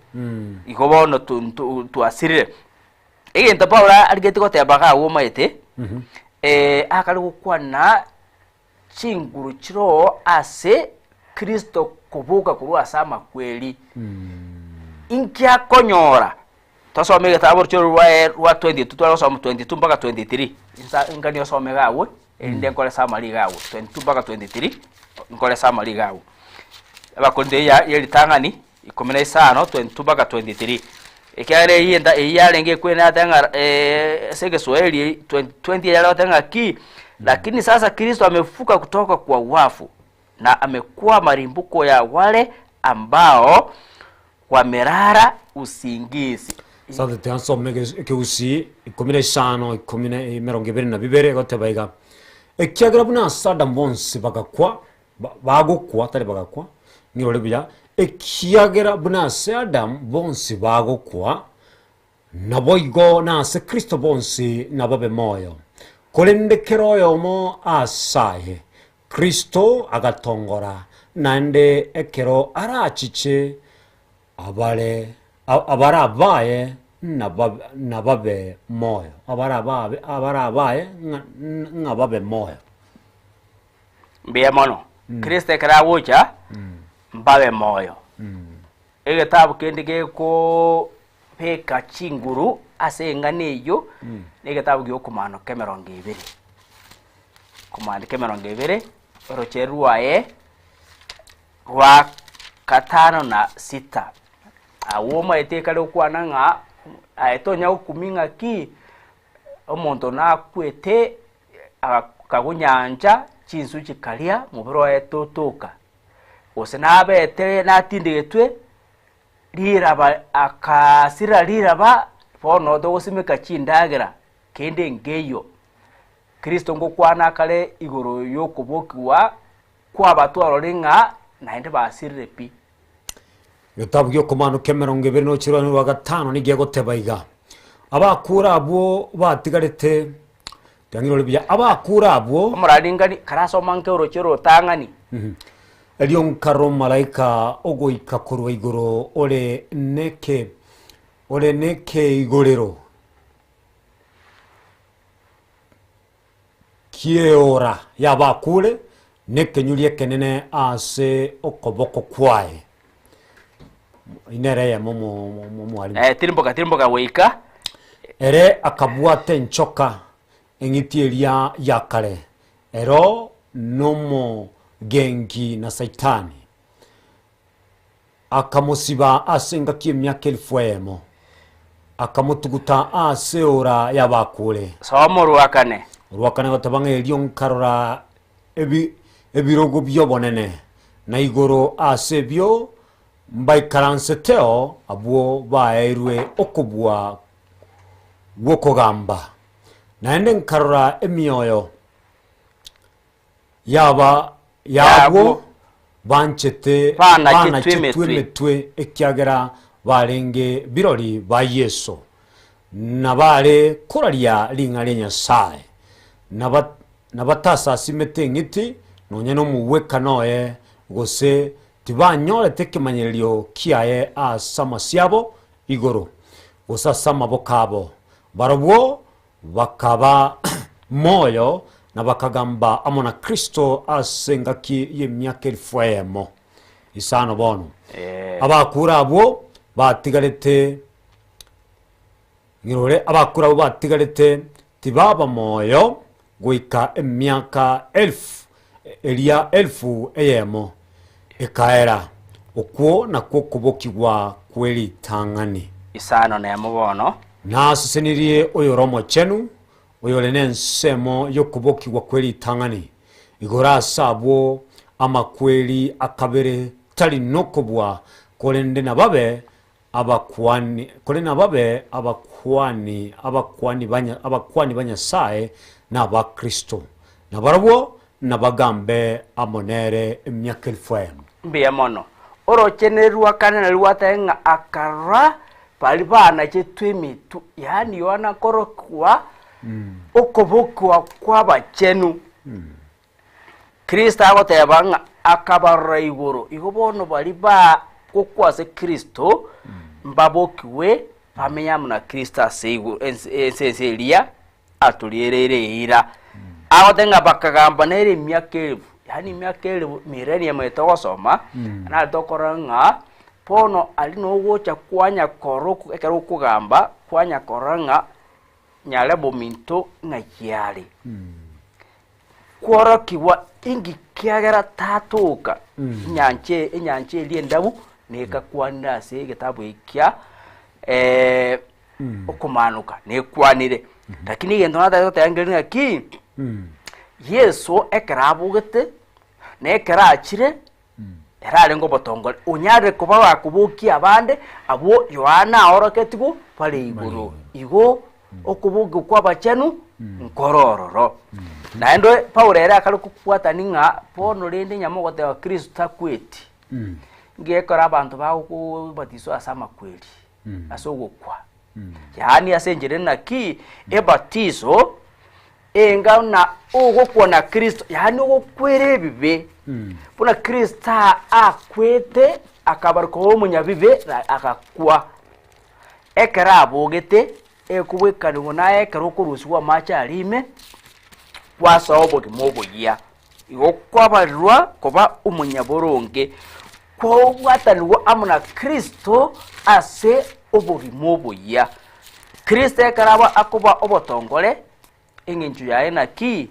ihobono tuasirire egenta Paula arigete gotebaka wo maete akali gukwana chinguru chiro ase Kristo kubuka kurwa sama kweli inkia konyora tosome gitabu cyo rwa 22 twasoma 22 mpaka 23 ingani osome gawo ende nkole sama ligawo 22 mpaka 23 nkole sama ligawo abakonde ya yelitangani 15 22 mpaka 23 ikare yenda iyalenge kwena tanga sege Swahili 20 yale tanga ki lakini sasa Kristo amefuka kutoka kwa wafu na amekuwa marimbuko ya wale ambao wamerara usingizi. Sasa tyansome ke usi 15 12 gotebaiga ekyagira buna sada mbonse bagakwa bagokwa tari bagakwa ngirole bya ekyagira buna sada mbonse bagokwa naboigo na se Kristo bonse nababe moyo kolendekero yomo asaye Kristo agatongora nande ekero arachiche abarabaye nababe moyo abarabaye nababe moyo mbiye mono Kristo karawocha mbabe moyo ege tabu kendige ko peka chinguru asenganeyo nege tabu gyo kumano kemeronge ibiri kumande kemeronge ibiri rocheruaye rwa 5 na 6 awoma eteka lokwana nga aetonya okuminga ki omonto na kwete akagunyanja chinsu chikalia mubiro etotoka osenabe ete natindigetwe liraba akasira liraba fono dogosimeka chindagera kende ngeyo Kristo ngokwana kale igoro yokubokiwa kwa batwaro linga naende basirire pi yotabu gyo komano kemeronge bere no chirwa ni wa 5 nigiye gotebaiga abakura abo batigarete tangiro bya abakura abo omuraringani karaso manke orochero tangani elion karo malaika ogoika korwa igoro ole neke igorero kiora yabakure neke nyulie kenene ase okoboko kwae inere ya momo ali tirimboka weika ere akabwate nchoka engitieria yakale ero nomo gengi na saitani akamusiba asenga kimyaka 1000 akamutuguta aseora yabakure somo ruakane gotabanga elion karora ebirogo byobonene na igoro asebyo mbaikaranseteo abuo baerwe okubwa wokogamba naende nkarora emioyo yabo banchete bana chetwe ekyagera barenge birori ba Yesu nabare koralia linga lenya sae nabatasa simete ngiti nonye no muweka noe gose tibanyole tekemanyelio kiaye asama siabo igoro gosa sama bokabo barabwo bakaba moyo na bakagamba amona Kristo asengaki yemyaka 1000 isano bono abakura abo batigarete ngirore abakura abo batigarete tibaba moyo goika emyaka 1000 elia 1000 eyemo ekaera okwo nakwo kubokigwa kweli tangani isano na yamubono nasisenirie oyo romo chenu oyo lenensemo yokubokigwa kweli tangani igora sabwo amakweli akabere tali nokobwa kolende nababe abakwani kolena babe abakwani banya sae na ba Kristo na barabo nabagambe amonere emyaka 1000 mbiya mono orochenerwa kana lwatenga akara pali bana chetwemitu yani yona korokwa okobokwa kwabachenu Kristo agotebanga akabarra igoro igobono bali ba kokwase Kristo mbabokiwe pameyamuna Kristo asego enseselia atulierere ira agotenga bakagamba nere myaka yani miaka ile millennium etogosoma na tokora nga pono ali no gocha kwanya koroku ekero kugamba kwanya koranga nyale bominto ngakiali kworokiwa ingi kiagera tatuka nyanche ili ndabu neka kwanda se gitabu ikya okumanuka ne kwanire lakini gendo nata yote angelina ki Yesu ekarabugete ne ekarachire erare ngo botongole unyare kuba wakubuki abande abo Yohana oroketigo pale iguru igo okubuga kwa bachenu nkorororo naendo Paulo era akarukukwata ninga pono rende nyamogote wa Kristo takweti ngekora abantu bakubatiswa asama kweli asogokwa yani asenjere naki ebatizo enga na ogokwa na Kristo yani ogokwere bibe puna Kristo akwete akabarko omunyabibe akakwa ekara abogete ekubwekana na ekara okurusiwa macha alime kwasobo kimobogia igokwabarwa koba umunyaboronge ko watanwa amuna Kristo ase obogimobogia Kristo ekaraba akoba obotongole enginju yae naki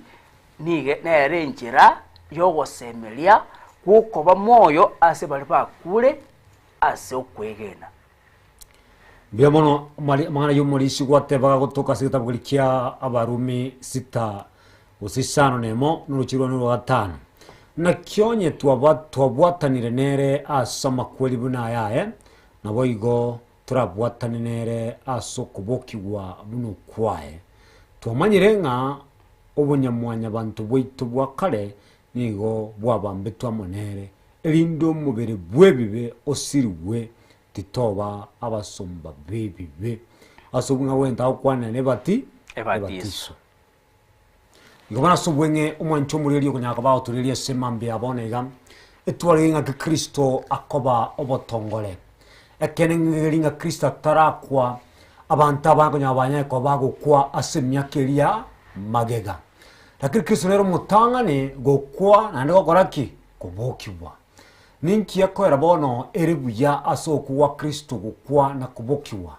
nige nerenjera yogosemelia kukoba moyo ase bali bakure ase okwegena biamono mangana yumulisi gwatebaga gutuka sigitabu kia Abarumi 6 usisano nemo nuruchirwa nuru gatano na kyonye twabwatanire nere asama kweli buna yae nabo igo turabwatanire nere asokubokiwa buno kwae twamanyire nga obunyamwanya bantu bwitu bwakale nigo bwabambetwa monere elindo mubere bwebibe osiriwe titoba abasomba bebibe asobunga wenda okwana ne bati ebatiso ngobana sobwenge omwancho mureli okunyaka bawo tureli semambe abonega etwalinga ke Kristo akoba obotongole ekenengelinga Kristo tarakwa abantu abangonya abanyako bagokwa asemyakelia magega lakini Kristo lero mutangane gokwa nande gokoraki kubokiwa ninki yakoera bono eribuya asokuwa Kristo gokwa na kubokiwa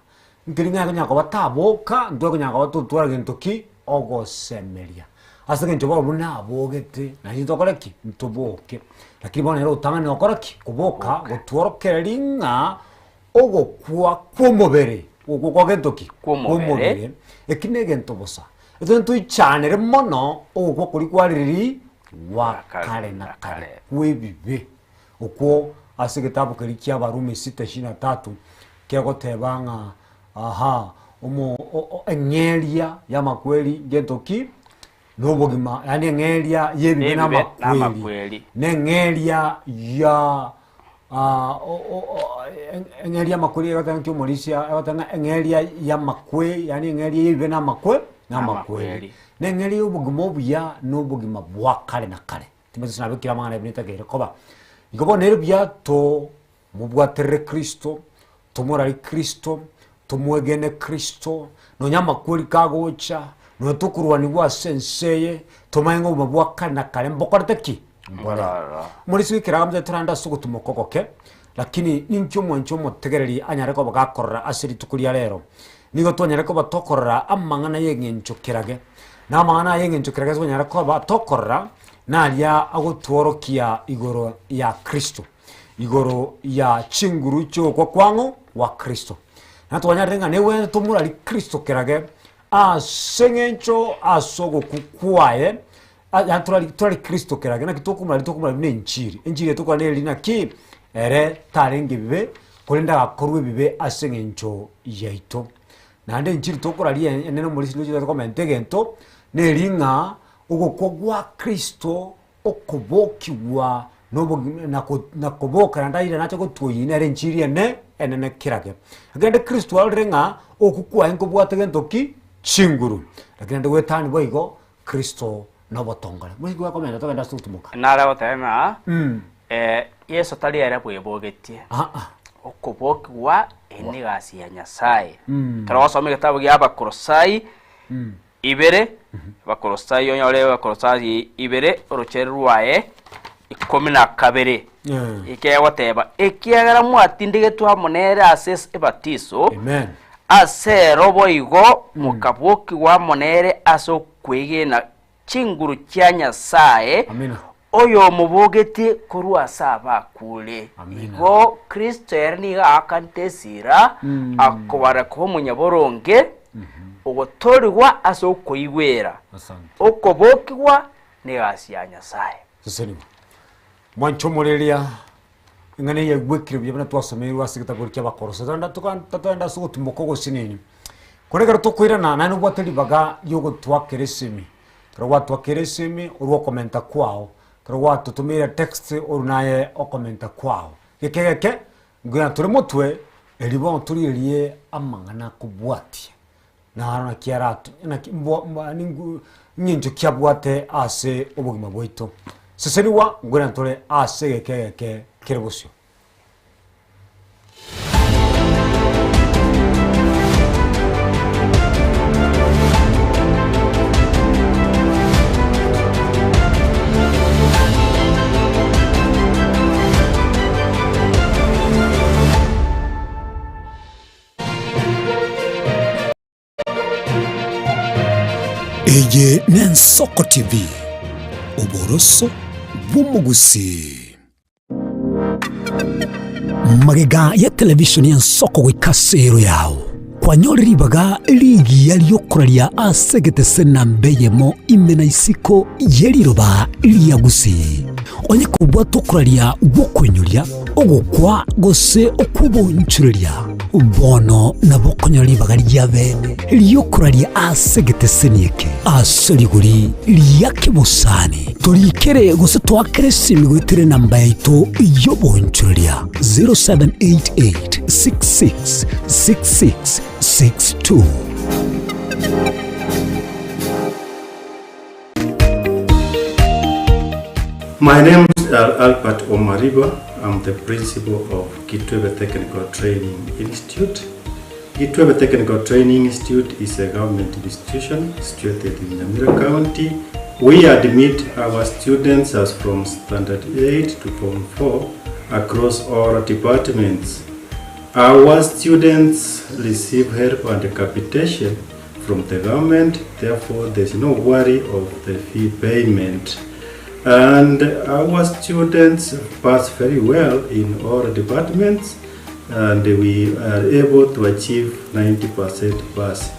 ngilinga nyako bataboka ndo nyako batutwara gentoki ogosemelia asenge ntobo buna abogete na ntokoreki ntoboke lakini bono lero utangane gokoraki kuboka gotworokelinga ogokwa kumobere ukukwa gentoki kumobere ekinege ntobosa eto ntuichanere mono ogokwa kuri kwariri wa kale na kale webibe ukwo asigetabu kiri kia Abarumi 6:23 kegotebanga engelia ya makweli gentoki nobogima yani engelia yebibe na makweli nengelia ya engelia makweli yatanki umulisia yatanga engelia ya makwe yani engelia yebibe na makweli nengelia ubugimo bya nobugima bwakale na kale timaze sinabikira mangana ebineta gere koba igobonere bya to mubwatere Kristo tumurari Kristo tumwegene Kristo no nyamakweli kagocha no tukurwani bwa senseye tumayengo bwakale na kale mbokorteki muri swikiragamze turanda sugu tumukokoke lakini ninkyo mwancho mutegereri anyareko bagakorra asiri tukulia rero nigo twanyareko batokorra amangana yengenchokirage na amangana yengenchokirage twanyareko batokorra nalia agotworokia igoro ya Kristo igoro ya chinguru cyo kwa kwango wa Kristo na twanyarenga newe tumurari Kristo kirage asengencho asogo kukwaye turari Kristo kirage na kitokumura ne injiri tukwaneli na ki ere tarenge bibe kulinda gakorwe bibe asengencho yaito nande injiri tokurari eneno muri silo cyo kommente gento nelinga ugokogwa Kristo okubokiwa na kuboka ndaira nacho gutuyine re injiri enene kirage agende Kristo alrenga okukwa enko bwategentoki chinguru lakini ndwe tani boigo Kristo nobotongole mwigi wakomenda togenda sutumuka nara otena Yesu tali era bwebogetie okubokwa enigasi ya Nyasaye tarosome gitabu gya Abakolosai 2 Bakolosayi onyole bakolosayi ibere orochere rwaye 12 ike wateba ekiagara mwatindege twa monere ases ebatiso Amen. ase robo igo mukabuki wa monere aso kwigena chinguru kya Nyasaye Amina. oyo mubogeti kurwa saba kule igo Kristo erniga akantesira akobara ko munyaboronge ogotorigwa aso koigwera okobokigwa ni gasi ya Nyasaye seseni mwancho morelia ngane ya gwekire byabana twasomerwa sigitabo cy'abakorosa tanda so tumoko gosinini korega tukwirana nani bwateli baga yogo twakeresimi twa twakeresimi urwo komenta kwao twa tutumira text urunaye o komenta kwao kekeke ngya turi mutwe elibo turirie amangana kubwati na harana kiaratu na ningu nyinjo kyabwate ase obugima bwito seseriwa ngwena tore ase keke kirebusyo Eye Nensoko TV Oboroso Bumugusi Magega ya television ya Nsoko gwikasero yao kwanyori baga ligi yaliyokuralia asegete sena mbeyemo imena isiko yeliroba liyagusi onye kubwa tokuralia gukwenyulia ogukwa gose okubonchuria bono na bokonyori bagari yabene liyokuralia asegete senieke aseliguri liyakibusani tolikere gose twakeresimi gwitire namba yaito yobonchuria 0788666662. My name is Albert Omariba. I'm the principal of Kitwebe Technical Training Institute. Kitwebe Technical Training Institute is a government institution situated in Nyamira County. We admit our students as from Standard 8 to Form 4 across all departments. Our students receive help and capitation from the government, therefore there's no worry of the fee payment. And our students pass very well in all departments, and we are able to achieve 90% pass.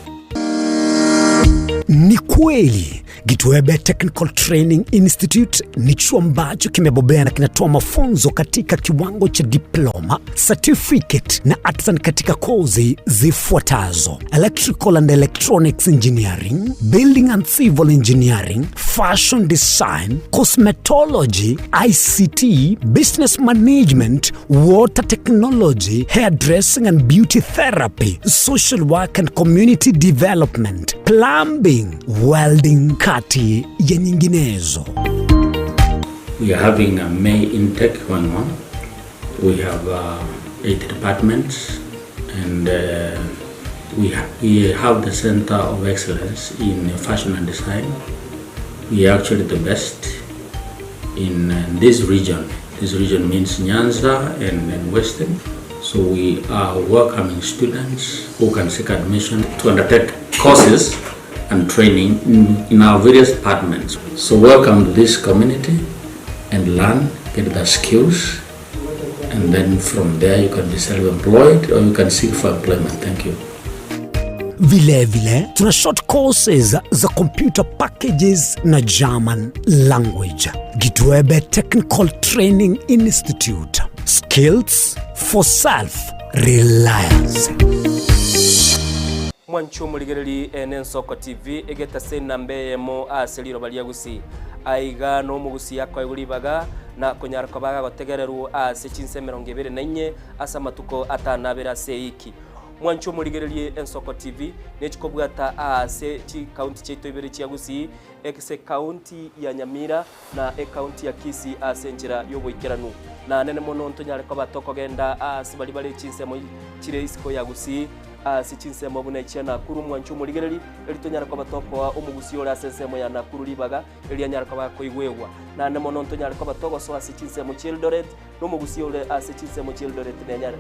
Ni kweli Kitwebe Technical Training Institute ni chuo ambacho kimebobea na kinatoa mafunzo katika kiwango cha diploma, certificate na artisan katika kozi zifuatazo: Electrical and Electronics Engineering, Building and Civil Engineering, Fashion Design, Cosmetology, ICT, Business Management, Water Technology, Hairdressing and Beauty Therapy, Social Work and Community Development, Plumbing, Welding, kati ya nyinginezo. We are having a May intake going on. We have 8 departments, and we have the Center of Excellence in Fashion and Design. We are actually the best in this region. This region means Nyanza and Western. So we are welcoming students who can seek admission to undertake courses and training in our various departments. So welcome to this community and learn, get the skills, and then from there you can be self-employed or you can seek for employment. Thank you. Vile tuna short courses za computer packages na German language. Kitwebe Technical Training Institute. Skills for self-reliance. Mwancho muligereri Nensoko TV egeta sena mbeyemo aseliro baliagusi aigano mugusi yakwa iguribaga na konyarako baga gotegereru ase chinse 24 asa matuko atanabera seiki. Mwancho muligereri Ensoko TV nechikobwata ase chi county cheto ibere chiagusi ekse county ya Nyamira na county ya Kisii ase njira yoboikeranu na nene mono ntonyareko batoko genda ase bali chinse mo chire isiko yagusi sichinsemo buna ichia Nakuru mwanchu muligereri elitonyara kwa batoko wa omugusi ora sensemo ya Nakuru libaga elianyara kwa koigwegwa na nemono ntonyara kwa batoko so sichinsemo Eldoret no mugusi ora sichinsemo Eldoret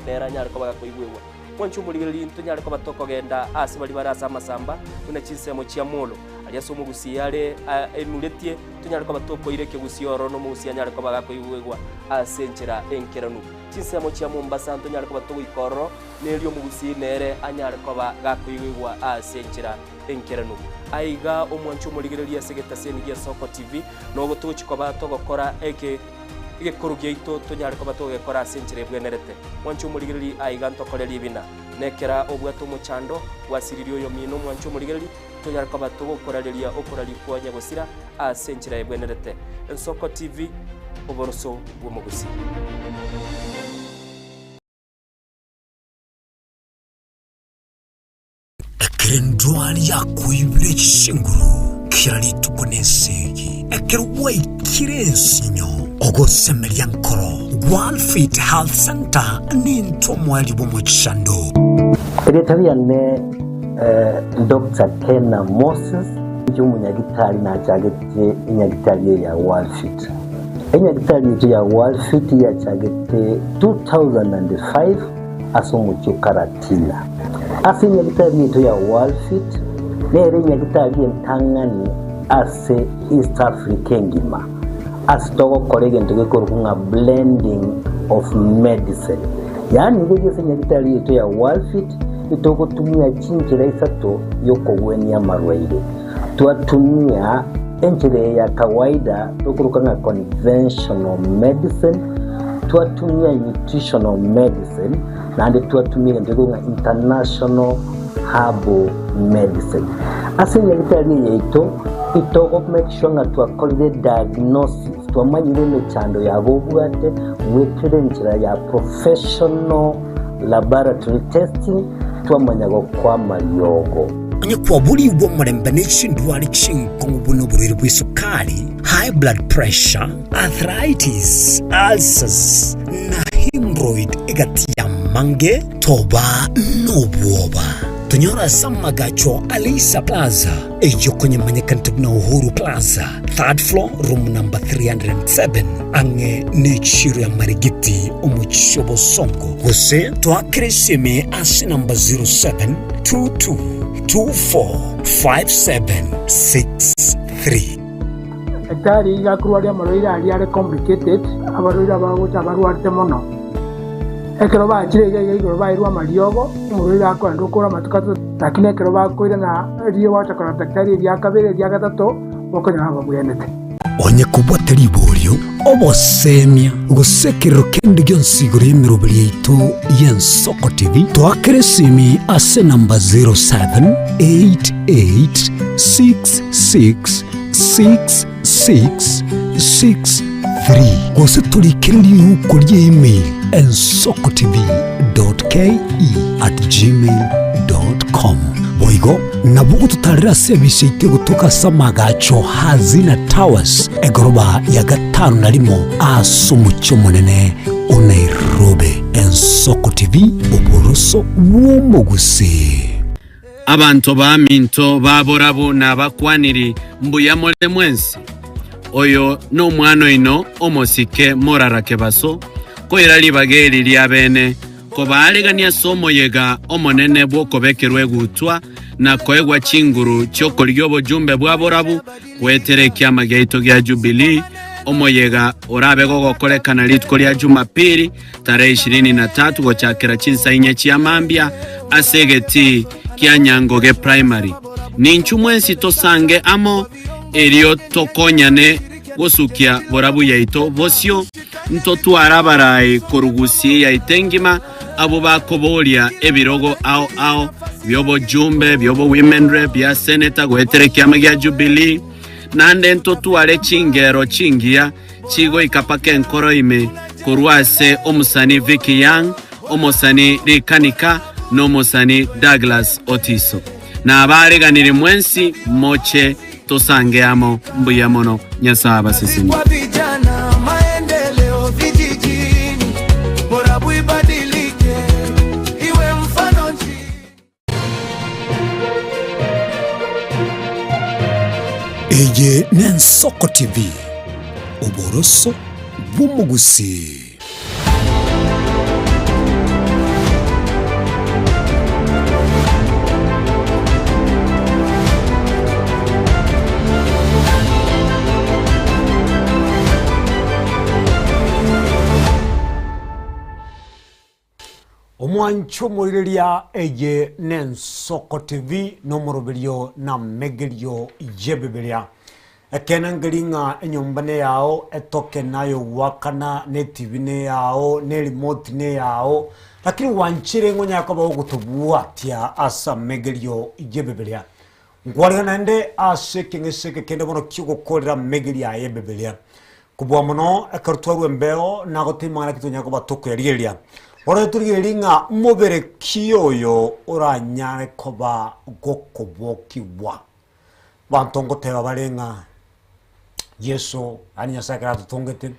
nera nyara kwa koigwegwa mwanchu muligereri ntonyara kwa batoko genda asibali barasa masamba buna chinsemo chia Molo aliaso mugusi yale emuletie tonyara kwa batoko ireke gusioro no mugusi anyara kwa koigwegwa asenchera enkeranu chinsemo chia Mombasa ntonyara kwa batoko ikoro nelio mugusi nere anyara kwa gakoigwa asenchera enkeranu aiga omwanchu muligereria segeta seni ya Soko TV no gotuchi kwa bato gokora igekuru gyeito tonyara kwa bato gokora asenchera bwenerete mwanchu muligereri aiga ntokoreri bina nekera obwato muchando wasiririo yo mino mwanchu muligereri tonyara kwa bato gokorareria okorari kwa nyagosira asenchera bwenerete Soko TV oboroso bw'omugusi. Kirendwali yako yibire chinguru kirali tukunesegi ekirwai kirensinyo ogosemelia nkoro World Fit Health Center ninto mwali bomuchando Secretary ne Dr. Kenna Moses umunyagitari na chagete inyagitari ya World Fit inyagitari ya World Fit ya chagete 2005 asumucho karatila ase nyagitari yetu ya World Fit nere nyagitari entangani ase East Africa ngima asitogo kolege ntugekorunga blending of medicine yani ngege nyagitari yetu ya World Fit itoko tumia chinjira isato yoko weni amarwaire tuatumia enjire ya kawaida tukurukanga conventional medicine tuatumia nutritional medicine na ndi tuatumia ndugunga international herbal medicine asinya kitali yeito itoko make sure nga tuakolide diagnosis tuamanyire mechando ya bobwate mwekere njira ya professional laboratory testing tuamanyago kwa mayogo nye kwa buli wo murembe n'ekindwali kinkongo buno buriri bw'isukari high blood pressure arthritis ulcers na hemorrhoid egati ya mange toba n'obwoba tunyora samagacho Alisa Plaza ejo kwenye manyekantibu na Uhuru Plaza 3rd floor room number 307 ange nechiro ya marigiti omuchishobo songo gose twakiresime asi number 0722245763 Ekari yakurwali amaroira ali complicated abaroira bagocha barwarte mono ekero bakire igoro bairwa mariogo umuroira akwenda ukora matukato lakini ekero bakoira na riyo watakora daktari byakabere byagatato bokonya babwenete onye kubwatari bolyo obosemia gusekero kendi gyonsigoro yemirobiri yaitu y'Ensoko TV twakiresimi ase number 0788666663 gose tulikiriri nuko email ensokotv.ke@gmail.com boigo nabugo tutarira service ite gutuka samagacho Hazina Towers egoroba ya gatanu narimo asumucyo munene Nairobi. Ensoko TV oboroso w'omugusi abantu ba minto baborabu n'abakwaniri mbuyamole mwensi oyo no mwana ino omosike morarake baso ko irali bageri lya bene ko balegania somo yega omonene bwoko bekerwe gutwa na koegwa chinguru choko lyobo jumbe bwaborabu kweterekya magaito gya Jubilee omoyega orabe gogo kolekana litko lya Jumapili tarehe 23 gochakira chinsainya chiamambia asegeti kyanyango ge primary ninchu mwensi tosange amo elio tokonyane gosukia borabu yaito bosio ntotwara barayi korugusi ya itengima abo bakobolia ebirogo ao byobo jumbe byobo women rep ya senator gweterekya magya Jubilee nande ntotware chingero chingia chigo ikapake enkoro ime kurwase omusani Vicky Young omusani Rikanika no musani Douglas Otiso na abaleganire mwensi moche tosangeamo mbuyamono nyasaba sisini Eye Nensoko TV, Oboroso Bumugusi. Omwancho muriria Eye Nensoko TV nomoroberio na megerio yebeberia ekenangelinga enyombane yao etoke nayo wakana ne TV ne yao ne remote ne yao lakini wanchire ngonya yakaba okutubuatia asa megerio yebeberia ngwalga nande aseke kende bono kyugo kolera megeria yebeberia kubwa mono ekartwaru embeo nagotimana kitunya kuba toko yariria ora turiringa mobere kiyoyo ora nyare koba gokobokiwa bantongo teba barenga Yesu anya sakra tutongete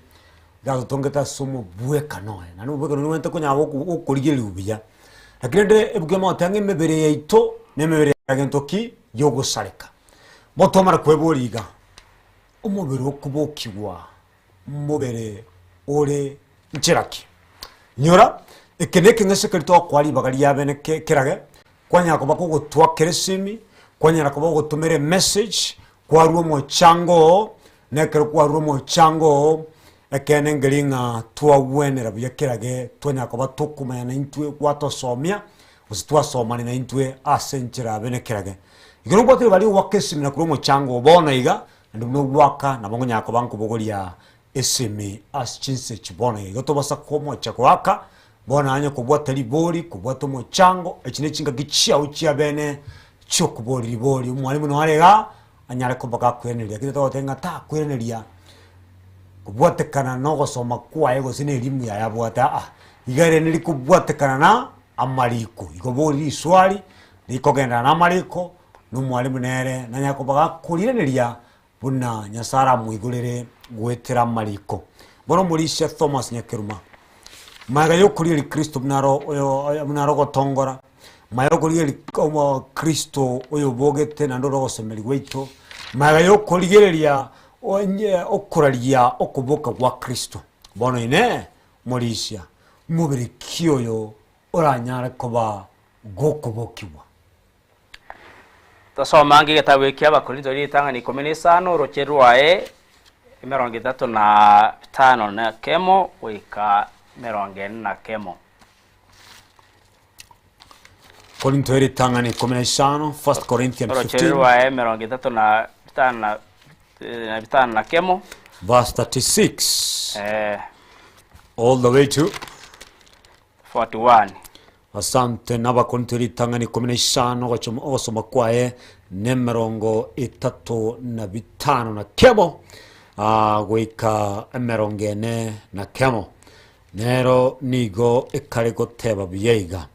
gatutongeta sumu bueka noe nanu bueka no ente konya okurigeli ubya akirende ebugema tange mebere yaito ne mebere yagentoki yogo sareka motomara kweboriga umobere okubokiwa mobere ore nchiraki nyora ekeneke ngesekerito kwali bagari yabene kerage kwanya ko bako gutwa keresimi kwanya ko bako gutumere message kwa rumo chango nekero kwa rumo chango ekene ngelinga twa wenera byekerage twanya ko batukuma na intwe kwato somia usitwa somani na intwe asenjira bene kerage igero bote bali wakesimi na rumo chango bona iga nduno waka na bongo nyako banko bogolia esimi aschinse chibona iga to basa komo chakwaka bona anya kubwata libori kubwata mo chango ekine chinga gichia uchia bene cyo kubori libori umwalimu no arega anyare ko baka kwenelia kite to tenga ta kwenelia kubwata kana no gosoma kwa ego sine elimu ya yabwata igare nili kubwata kana na amaliko igobori swali liko genda na amaliko no mwalimu nere nanya ko baka kulinelia buna nyasara muigulere gwetera amaliko bono mulisha Thomas Nyakeruma maga yokuri Kristo mnaro gotongora maga yokuri Kristo oyo bogete na ndoro gosomeri weito maga yokurigereria onye okuralia okuboka kwa Kristo bono ine mulisha mubiri kiyoyo oranyara koba gokobokiwa tasoma gitabu ky'abakorinto litanga ni 15 rocherwae 35 na kemo wika 40 kemo Korinto litanga ni 15 1 Corinthians 15 rocherwae 35 na kemo verse 36 all the way to 41 asante n'abakorinto litanga ni 15 ogosoma kwae ne 35 na kemo gwika 40 na kemo nero nigo ekare goteba biyeiga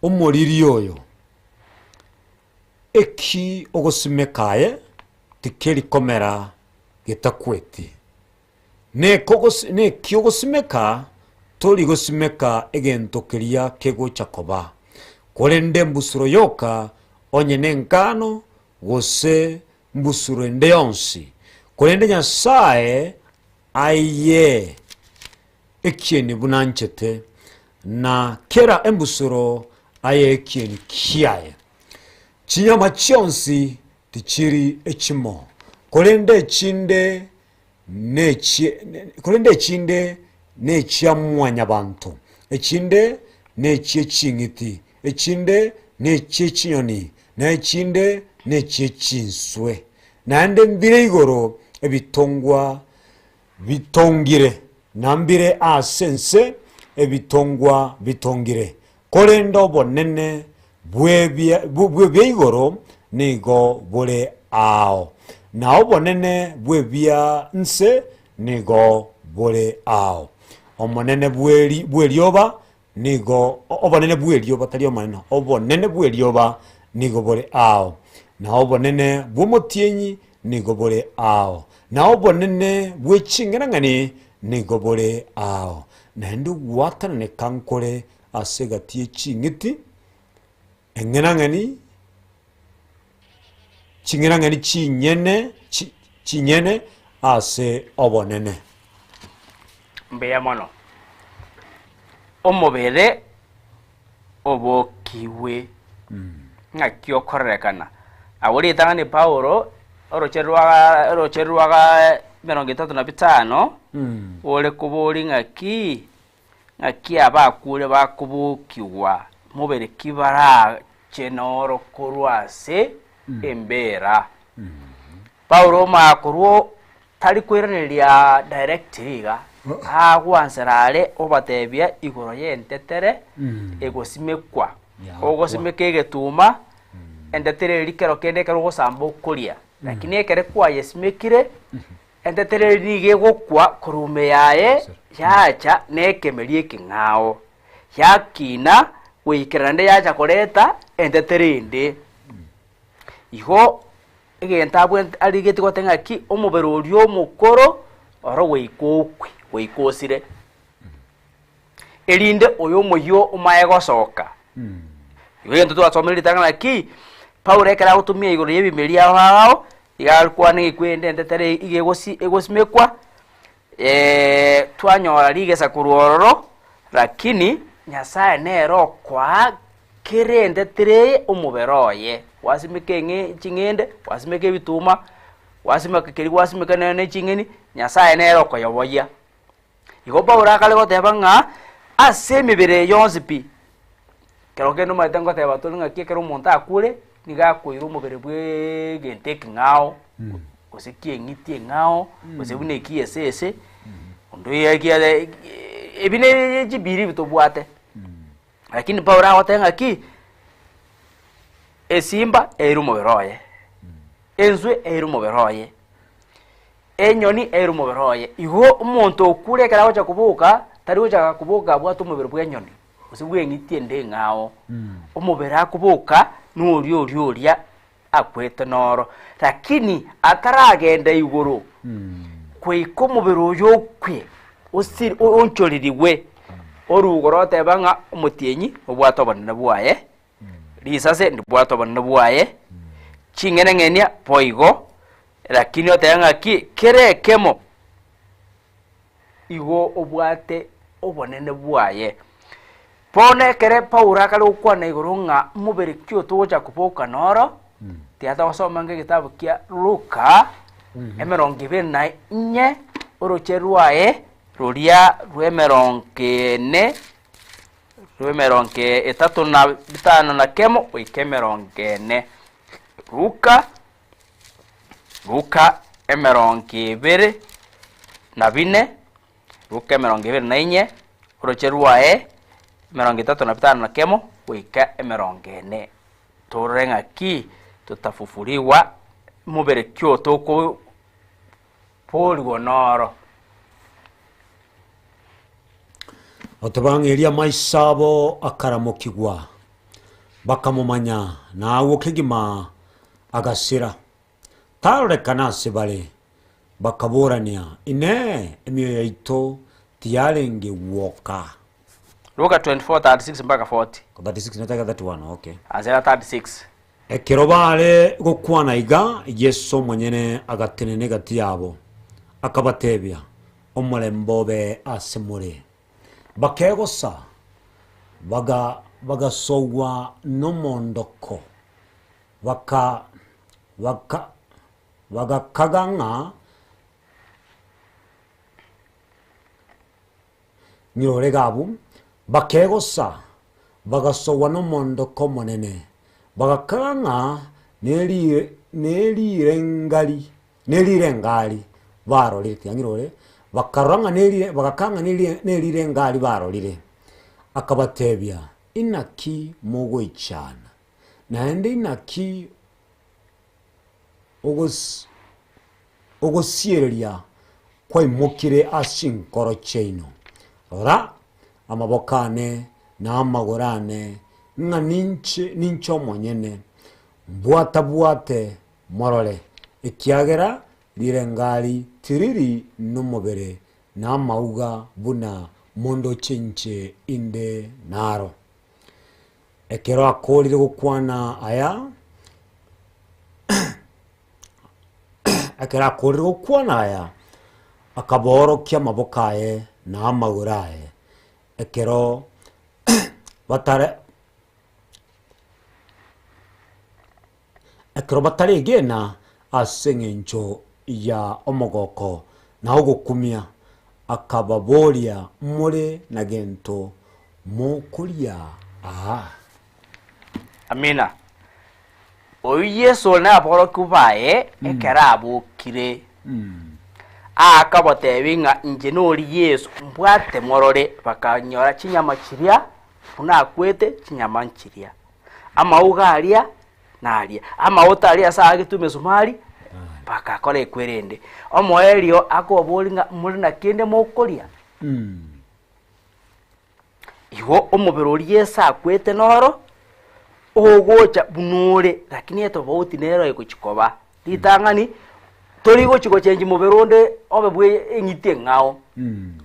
omoriri oyo eki ogosimekaye tikeri komera getakweti ne kiogosimeka tori gosimeka egento keria kego chakoba kolende mbusuro yoka onye nenkano gose mbusuro endeyonsi kolende nyasaye aye ekieni bunanchete na kera embusuro aye ekieni kiaye chinyama chionsi tichiri echimo kolende chinde nechia bantu echinde nechie chingiti echinde nechie chinyoni na echinde nechie chinswe nande mbire igoro ebitongwa bitongire nambire asense ebitongwa bitongire kolendo bonene bwe igoro nigo bole ao na obonene bwebia nse nigo bole ao omonene bwelioba nigo obonene bwelioba tali omonene obonene bwelioba nigo bole ao na obonene bwomotienyi nigo bole ao na obonene bwechingerangani nigo bole ao na ndu watana ne kankole asegatie chingiti engenangani ching'enang'eni chinyene ase obonene. Mbeya mono omobere obokiwe ng'aki okorerekana agoritanga ni Paulo orocherwaga 35 ore kubori ng'aki abakure bakubukiwa mobere kibara chenoro korwase embera Paulo makorwo tari kwiraneria directriga agwanserare obatebia igoro yentetere egosimekwa ogosimeka egetuma entetere rikero kende kero gosamba okoria lakini ekere kwa yesimekire entetere rige gokwa kurume yae yacha nekemerie king'ao yakina weikerande yacha koreta entetere inde igo egentabwe arigeti goteng'aki omobere orio omokoro oro weikosire erinde oyo moyo omaye gosoka igo egento twasomeri tang'aki Paulo ekera gotumia igoro yebimeri ao igalkwana ikwende entetere egosimekwa twanyora rigesa kuruororo lakini Nyasaye nero kwa kere entetere omobere oye wasimeke ching'ende wasimeke ebituma wasimeka keri wasimeka ne ching'eni Nyasaye nero koyoboya igo Paulo akale goteba ng'a ase emibere yonsi pi kero kendo maete ngoteba toli ng'aki ekero omonto akure niga akoire omobere bwe gente eking'ao gose kieng'iti eng'ao gose buna ekiesese ondo yakiare ebine chibiri bitobwate lakini Paulo agote ng'aki esimba eira omobere oye enzwe eira omobere oye enyoni eira omobere oye igo omonto okure ekera gocha kubuka tari gocha kubuka abwate omobere bwa enyoni gose bweng'iti ende eng'ao omobere akubuka n'oria akwete noro lakini ataragenda igoro kweika omobere oyo okwe onchoririwe orugoro oteba ng'a omotienyi obwate obonene bwaye risase ndibwate obonene bwaye ching'eneng'enia boigo lakini oteba ng'aki kere ekemo igo obwate obonene bwaye bono ekere Paulo akare gokwana igoro ng'a omobere kio togocha kuboka noro tiata gosoma ng'egitabu kia Luka 24 oroche rwae roria rwe 35 na kemo oike 40 Luka 24 Luka 24 oroche rwae 35 na kemo oika 40 torore ng'aki tutafufuriwa mobere kio toko polgo noro otobang'eria maisabo akaramukigwa bakamumanya nawe okegima agasira tarorekana ase bare bakaborania ine emioyo yaito tiyarenge woka Luka 24:36 mpaka 40 36 nataka 31 okay azera 36 ekero bare gokwana iga Yesu mwenyene agatenene gati yabo akabatebia omulembobe asemure bakegosa bagasowa nomondoko bagakagang'a nyore gabu bakegosa bagasowa nomondoko monene bagakagang'a nelire ngali barorite angirore bakaranga bagakanga nelire ngali barorire akabatebia inaki mugoichana naende inaki ogosiereria kwaimukire asinkoro cheino ora amabokane na amagorane ng'a ninche omonyene bwate morore ekiagera lire ngari tiriri nomobere na mauga buna mondo chinche inde naro ekero akorire gokwana aya akera kuri gukwana aya akaborokia mabokae na amagurae ekero batare gena asengencho ya omogoko na ogukumia akababoria muri na gento mokuria amina oyu Yesu na aporo kubaye ekera abukire akabotebi nga nje nori Yesu mbwate morore bakanyora kinyama kiria unakwete kinyama nkiria ama ugaria naria ama utaria saa gitume sumari bakakora ekwerende omoerio akoboringa muri na kende mokoria iwo omubirori Yesu akwete noro ogocha bunore lakini eto bauti nero ekuchikoba litangani tori gochiko change mubironde obebwe engite ngao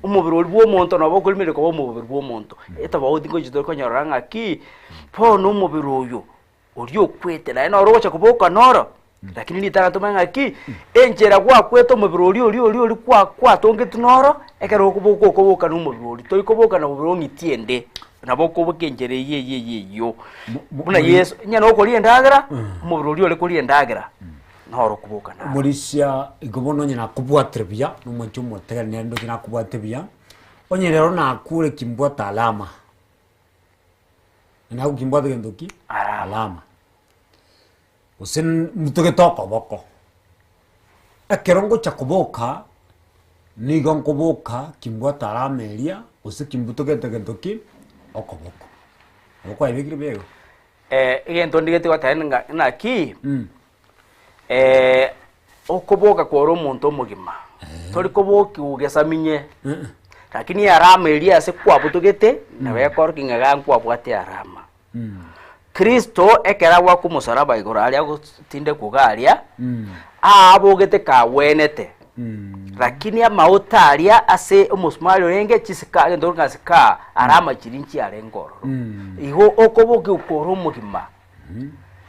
umubirori bwo monto nabo kulimire ko umubirori bwo monto eto bauti gochito konyoranga ki po no mubiroyo ori okwete na eno rocha kuboka noro lakini litanga tumanga ki enjera kwa kweto mubirori ori kwa tonge tunoro ekero kuboka no mubirori toi kuboka na mubirongi tiende nabo kuboka enjere yo buna Yesu nyana okori endagera mubirori ole kori endagera noro kuboka na murisia igobono nyina kubwatrebia numuntu mutega nendo kina kubwatrebia onye rero na kure kimbwata alama na kimbwata gendoki alama usen mutoke toko boko akerongo chakuboka ni gonkoboka kimbwata alama elia use kimbutoke gendoki okoboko okwa ibigire bego egento ndigete gwataenga na ki okoboka kwa omuntu omugima tori koboki ugesaminye lakini arama elia se kwa butugete na bekorkinga gankwa bwate arama Kristo ekera gwa kumusaraba igoro aria gutinde kugaria abogete ka wenete lakini amautaria ase umusmari orenge chisika ndorga sika arama chirinchi arengoro iho okoboki ukoro omugima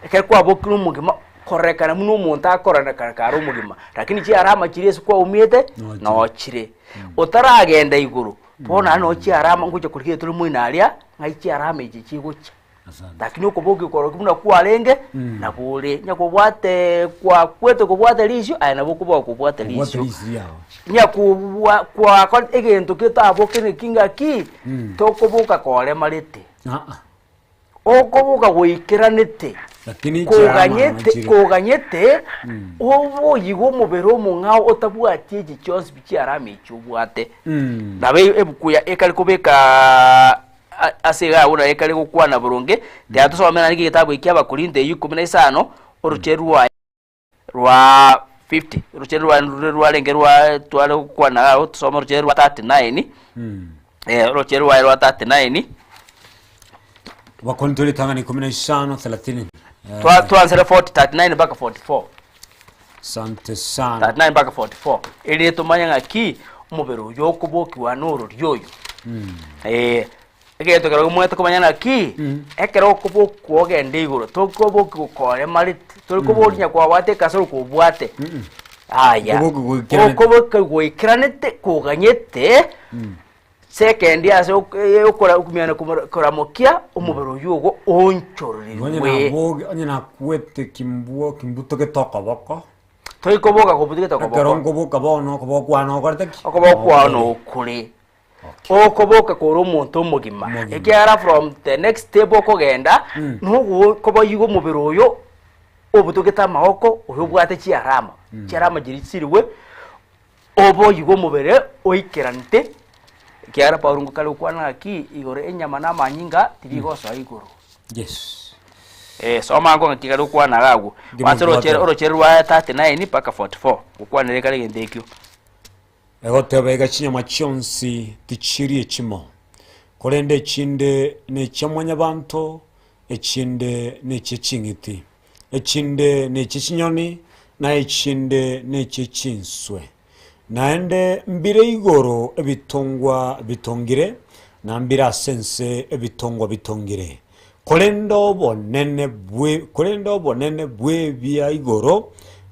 ekera kwa bokiru omugima korekana muno umuntu akorana karakaro mugima lakini chi arama chiri Yesu kwa umiete no chire utaragenda iguru bona no chi arama ngoje kurikire turi muinaria ngai chi arama ichi chigucha lakini ukoboki koro kumuna kwa lenge na bure nyakobwate kwa kweto kubwate lisho ayana bokuba kubwate lisho nyakubwa kwa egento kitabokene kinga ki tokoboka kore marete okoboka goikiranete lakini koganyete obo yigo mubero mungao otabwati eki cyose bicyarame cyubwate nabe ebukuya ekali kubeka asega una ekali gukwana burunge ndatusomera niki gitabu ikyaba Korinte 15 orucherwa rwa 50 rucherwa rengerwa twale gukwana tusoma rucherwa 39 rucherwa rwa 39 Wakorintho litangani 15:30 tuanzere 39 mpaka 44 sante sana 39 mpaka 44 ili tumanya ngaki umubero yokuboki wa nuru ryoyo egeto kero mwete kumanya ngaki ekero kuboku ogende iguru tokoboki gukore mariti tokobonya kwa wate kasoro kubwate aya kuboki goikiranete kuganyete second ya so ukora kumyana kuramokia umubero yugo onchoririwe onye na kwete kimbuto getoka boko toi koboka kubuto getoka boko kerongo boka bono kobokwa no korteki okobokwa no kuri okoboka koro omuntu omugima ekiara from the next table kogenda nugo kobo yugo umubero yo obuto getama hoko oyobwate chiarama chiarama jirisiriwe obo yugo umubere oikeranite kiara paurungu kale ukwana ki igore enyama na manyinga tirigoso iguru yes soma ngo ngikale ukwana gagu watero orocherwa 39 paka 44 ukwana kale gendekyo egotebega chinyama chionsi tichirie chimo kolende chinde ne chamwanya bantu echinde ne chichingiti echinde ne chichinyoni na echinde ne chichinswe naende mbire igoro ebitongwa bitongire na mbira sense ebitongwa bitongire kolendo bonene bwe bya igoro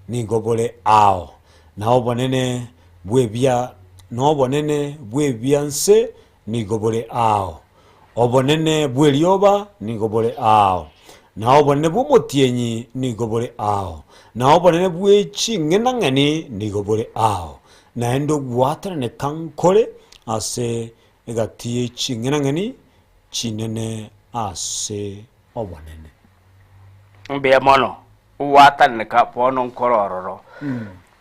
nigobole ao na obonene bwebia no bonene bwebianse nigobole ao obonene bwelioba nigobole ao na obonene bwomotienyi nigobole ao na obonene bweching'enang'eni nigobole ao naende ogwatanane kankore ase egati eching'enang'eni chinene ase obonene mbia mono uwatanane ka bono nkorororo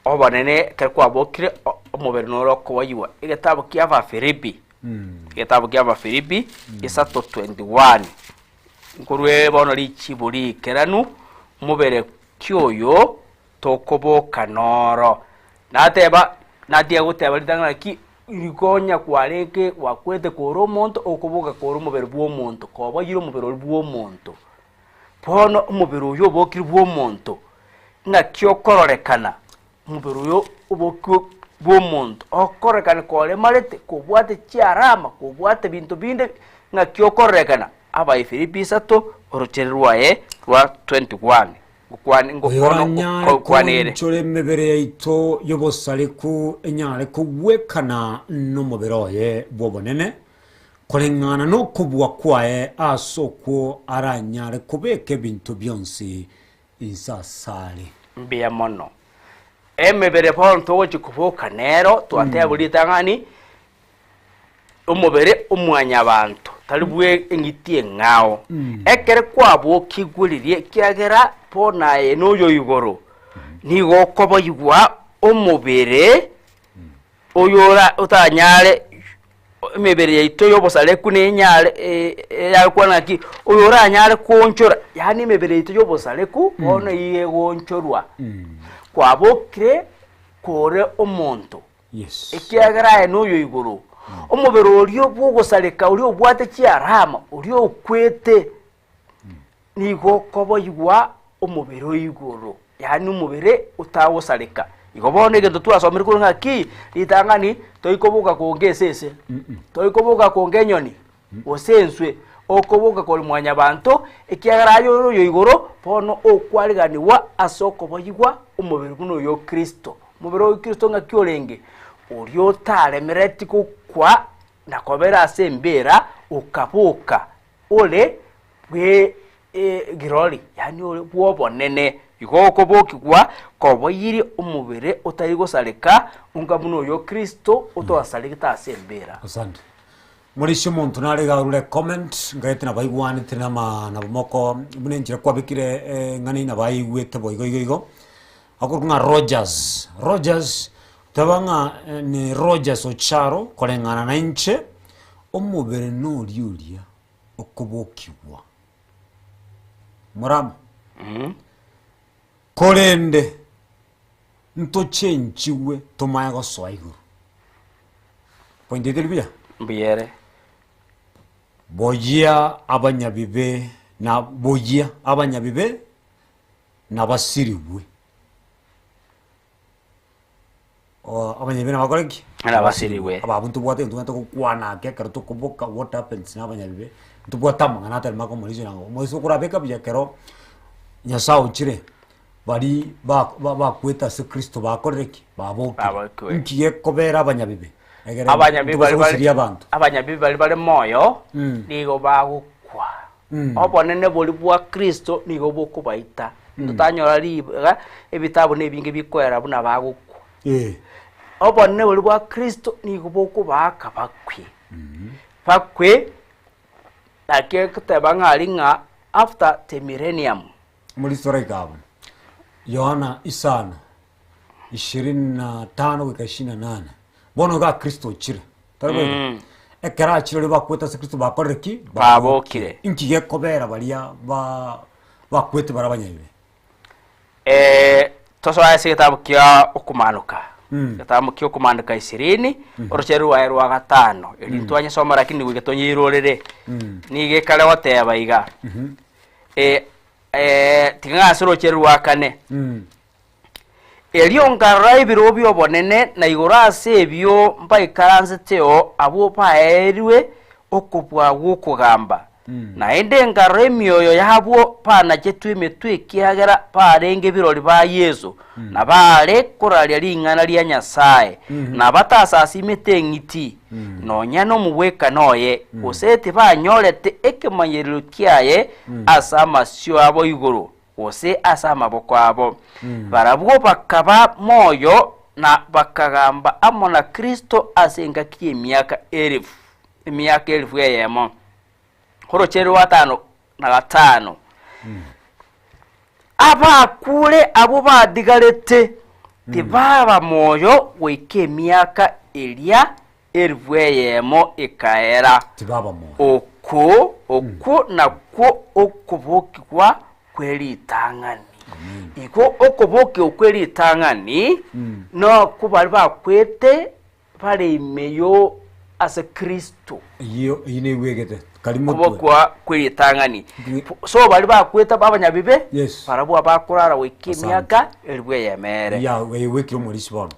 obonene kerkwa bokire omubere noro koyiwa igitabo kia Filipi igitabo kia Filipi isato 21 nkurwe bono lichiburi keranu mubere kyoyo tokoboka noro nateba nadia guteba litangana ki irigonya kwareke wakwete koro monto okoboka koro mubere bwo monto koba yiro mubere bwo monto bono umubere uyo bokiri bwo monto nga kyokororekana umubere uyo ubokyo bwo monto okorekana kole marete kubwate chiarama kubwate bintu binde nga kyokororekana aba Filipi sato orocherwae rwa 21 gukwani ngokono kwanere chole mebere yaito yobosaleku enyale kuwekana no muberoye bwobonene kolengana no kubwa kwae asoko aranyale kubeke bintu byonsi insasale mbia mono emebere ponto wochi kuvuka nero twatebulita ngani umubere umwanya abantu talibwe engitie ngao ekere kwabo kiguririe kiagera pona enoyo igoro nigo kobo yigwa umubere oyora utanyale emebere yaito yobosale kunenyale yakwana ki oyora anyale konchora yani emebere yaito yobosale ku bona iye gonchorwa kwabokire kore omonto yes ekiagera enoyo igoro omubere olio bwogosaleka olio bwate chiarama olio kwete nigo kobo yigwa omubere oyigoro yani omubere utawosaleka igobone gento twasomere ko ngaki litangani toikoboka kongesese toikoboka kongenyoni osenswe okoboka ko mwanya bantu ekiagara yo igoro pono okwariganiwa asoko boyigwa omubere kuno yo Kristo omubere o Kristo ngaki olenge olio talemereti kwa nakobera asembera ukabuka ole bwe giroli yani ole bwobonene igoko bokigwa koboyiri umubere utayigosaleka ungamuno yo Kristo utowasaleka asembera asante murisho muntu naregarure comment ngaite na baigwane tina na bomoko bunenjira kwabikire ngani na baigwete boigo akurunga Rogers tabanga ni Rogers Ocharo kolengana na inche omubere no liulia okubokibwa muram kolende nto chenchiwe tomaya go soigo pointe delbia mbiyere boyia abanyabibe na basiriwe abanyabibe na bakoreki na basiriwe ababuntu bwate ntunga kukwana ke kero tukuboka what happens na abanyabibe ntubwata mangana telma ko muri zinango moiso kurabeka byakero nyasao chire bari ba kweta se Kristo bakoreki baboki nkiye kobera abanyabibe abanyabibe bali moyo nigo bagukwa obonene boli bwa Kristo nigo bokubaita tutanyora liba ebitabo nebinge bikwera buna bagukwa obonene boli bwa Kristo nigo bokubaka bakwe akekuteba ngalinga after the millennium muri story gabo Yohana isano 25:28 bono ga Kristo chire tarabega ekera chire bakweta se Kristo bakoreki babokire inkiye kobera balia bakwete barabanyabibe tosoa se tabukia okumanuka tabukia okumanuka 20 orocheru wa 5 elintwanya soma lakini wigatonye irorere nige kale wateba iga tinga soro cheru wa 4 eliongarra ibiro byobonene na igora sebyo mpa ikaranze teo abo paeriwe okubwa gukugamba na ende ngaro emioyo yabo pana chetwime twikiagera parenge birori ba Yesu na bare kuraria ringana ria Nyasaye na batasasime ngiti nonya no muweka noye osete banyorete ekemanyerero kiaye asama sio abo iguru ose asama boko abo barabwo bakaba moyo na bakagamba amona Kristo asenga kie miaka 1000 yemo horo cheru watano na gatano aba kule abo badigarete tibaba moyo wike miaka elia 1000 yemo ikaera tibaba moyo oku na ko okubokwa kweli tangani iko okoboke okweli tangani no kubali bakwete pale imeyo ase Kristo iyo ine wegete kalimo kubokwa kweli tangani so bali bakweta babanyabibe yes barabwa bakurara wiki myaka elwe yemere ya weki omulisi bono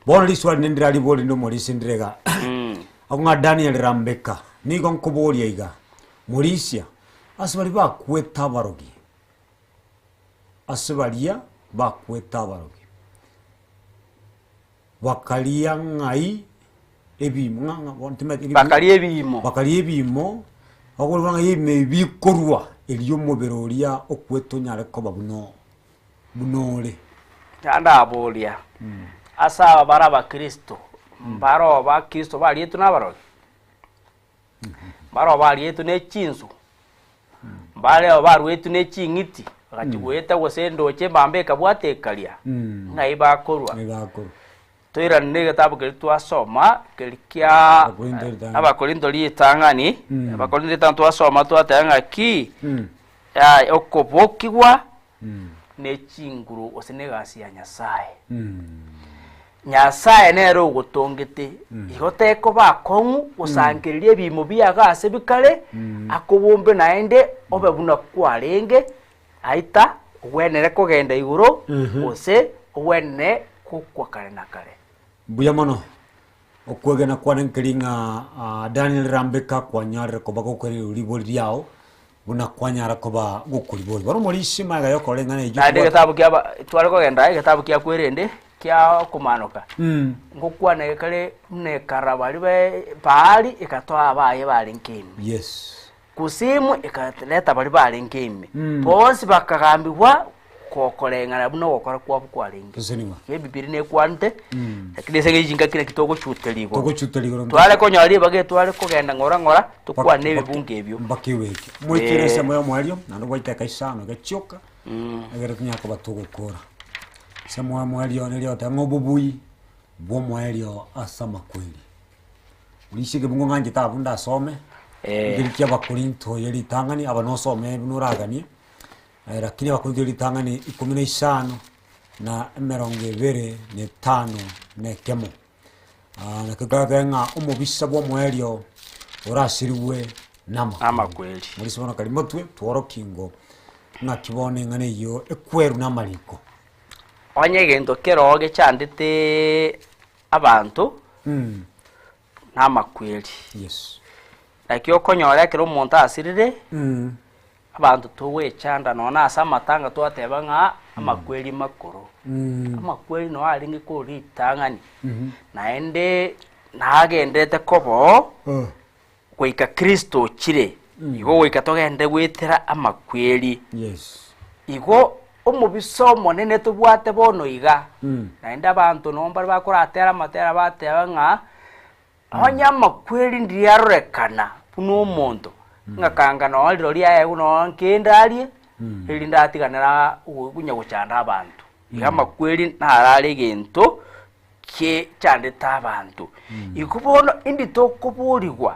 bono liswa nindira liboli no mulisi ndirega akunga Daniel Rambeka nigo nkubolia iga mulisia asibali bakweta barogi asibalia bakweta barogi bakalia ngai ebimanga bontime bakalia ebimo akolwanga yeme bikorwa eliyo moberoria okweto nyare ko babuno bunole tanda abolia asa baraba Kristo baro ba Kristo bali yetu na baro baro bali yetu ne chinzu bale baro yetu ne chingiti akati weta wosendo che bambe kabwate kalia ngai bakorwa toira nege tabu kelitu asoma kelikia abakorinto litangani abakorinto tanto asoma to atanga ki ya okobokigwa ne chinguru osenegasi ya Nyasaye Nyasaye nero gutongete igote ko bakongu usangiririe bimo biagase bikale akobombe naende obebuna kwarenge aita wenere kugenda iguru ose wenne kukwa kare na kare buya mono okwegena kwa nkiringa Daniel Rambeka kwa nyare ko bagokore liboli yao buna kwa nyara ko ba gukuliboli baro muri shima ga yoko lengana iju ade gatabu kya tware ko genda gatabu kya kwerende kya kumanoka ngokwa na kale ne karabali be pali ikatoa abaye bali nkimi yes kusimu ikatleta bali bali nkimi bonsi bakagambirwa kokolengana buno gokora kwa bukwaringi kusinima ye bibiri ne kwante lakini sege jinga kile kitoko chuteligoro twale ko nyali bage twale ko genda ngora tukwa nebe bunge ebyo mbakiweke mwikire se moyo mwalio nando waita kaisano gachoka agere kunyaka batugukora se moyo mwalio nilio tangobubui bo mwalio asama kweli ulishike bungo nganje tabunda asome ngirikia bakorinto yeli tangani abanosome bunuragani lakini abakorinto yeli tangani 15 na 25 ne kemo na kagaga umubisa bwo mwelio urasiriwe nama kweli muri sibona kalimotwe tworokingo na kibone ngane yo ekweru namaliko onyegendo keroge chandite abantu nama kweli yes lakio konyora kero monta asirire abantu towe chanda nona asamatanga twatebanga amakweli makoro amakweli no alingi kuri tangani naende nagendete kobo kuika Kristo chire igo wika togende gwitira amakweli yes igo omubiso monene tubwate bono iga naende abantu nomba bakoratera matera batebanga onya amakweli ndiyarekana puno omonto ngakanga no aliro lia uno nkendalie ili ndatiganira gunya guchanda abantu igama kweli narari gento ke chande tabantu ikubono indi tokuburirwa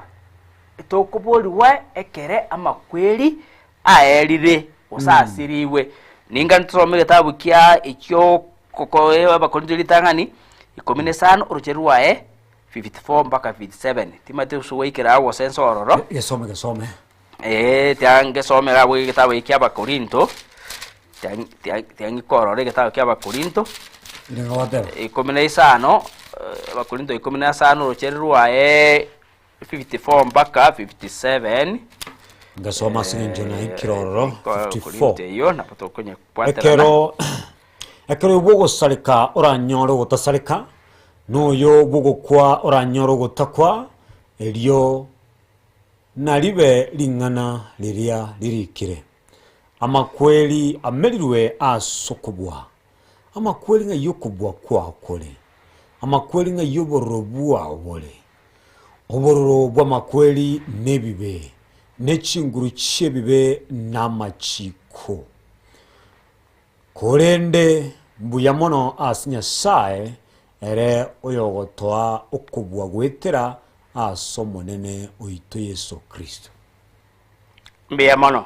ekere amakweli aerire usasiriwe ninga ntusome gitabu kya ikyo kokoe abakorinto litangani 15 urucherwae 54 mpaka 57 Timotheo suwaikira awo senso ororo gesome tiange some ga bwe gitabu kya abakorinto tiange korore gitabu kya abakorinto ndingawatera 15 abakorinto 15 urucherwae 54 mpaka 57 ngasoma sininjo na ikiroro 54 iyo napato kwenye ekero bwo salika oranyoro gotasalika noyo bugokwa oranyoro gotakwa elio nalibe lingana liria lirikire amakweli amelirwe asokobwa amakweli nga yokobwa kwa kole amakweli nga yoborobwa obole obororo bwa makweli nebibe nechinguru chebibe namachiko kolende mbuyamono asinya sae ere oyogotoa okobwa gwetera asomonene oito Yesu Kristo mbuyamono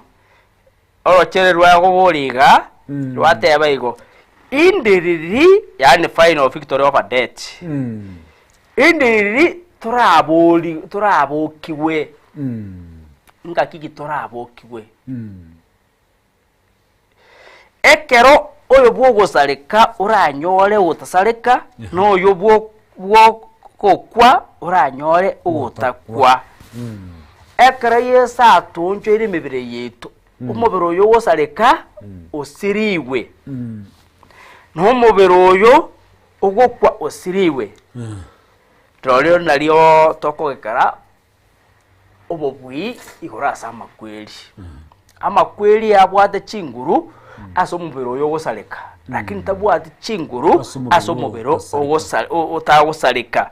orochere rwago buriga rwateba igo indiriri yani final victory over death indiriri turabokiwe ngakiki turabokiwe ekero oyo bwogosaleka uranyore utasaleka noyo bwo kokwa uranyore utakwa ekero yesa atunjo iri mibire yetu umubiri oyo wosaleka osiriwe n'umubiri oyo ugokwa osiriwe Troleo nalio toko gekara obobui igorasa amakweli amakweli abwate chinguru aso mubiro oyo gosaleka lakini tabwate chinguru aso mubiro otagosaleka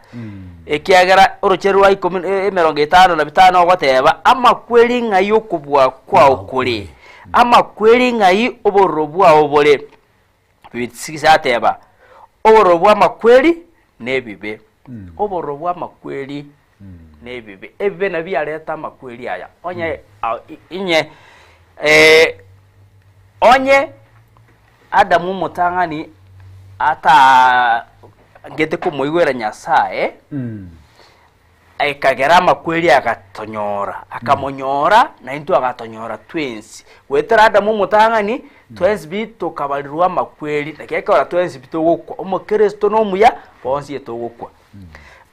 ekiagara orocherwa 15 goteba amakweli ngayo kubwa kwa okore amakweli ngayi oborobwa obole bitsikateba oborobwa amakweli nebibe oborobwa makweli nebibe ebibe nabyaleta makweli aya onye onye Adamu mutangani ata ngete kumuigwera Nyasaye ekagera makweli agatonyora akamonyora na into agatonyora twins wetera Adamu mutangani twins bito kabalirwa makweli nakeka twins bito gukwa umukristo no muya bonsi etogukwa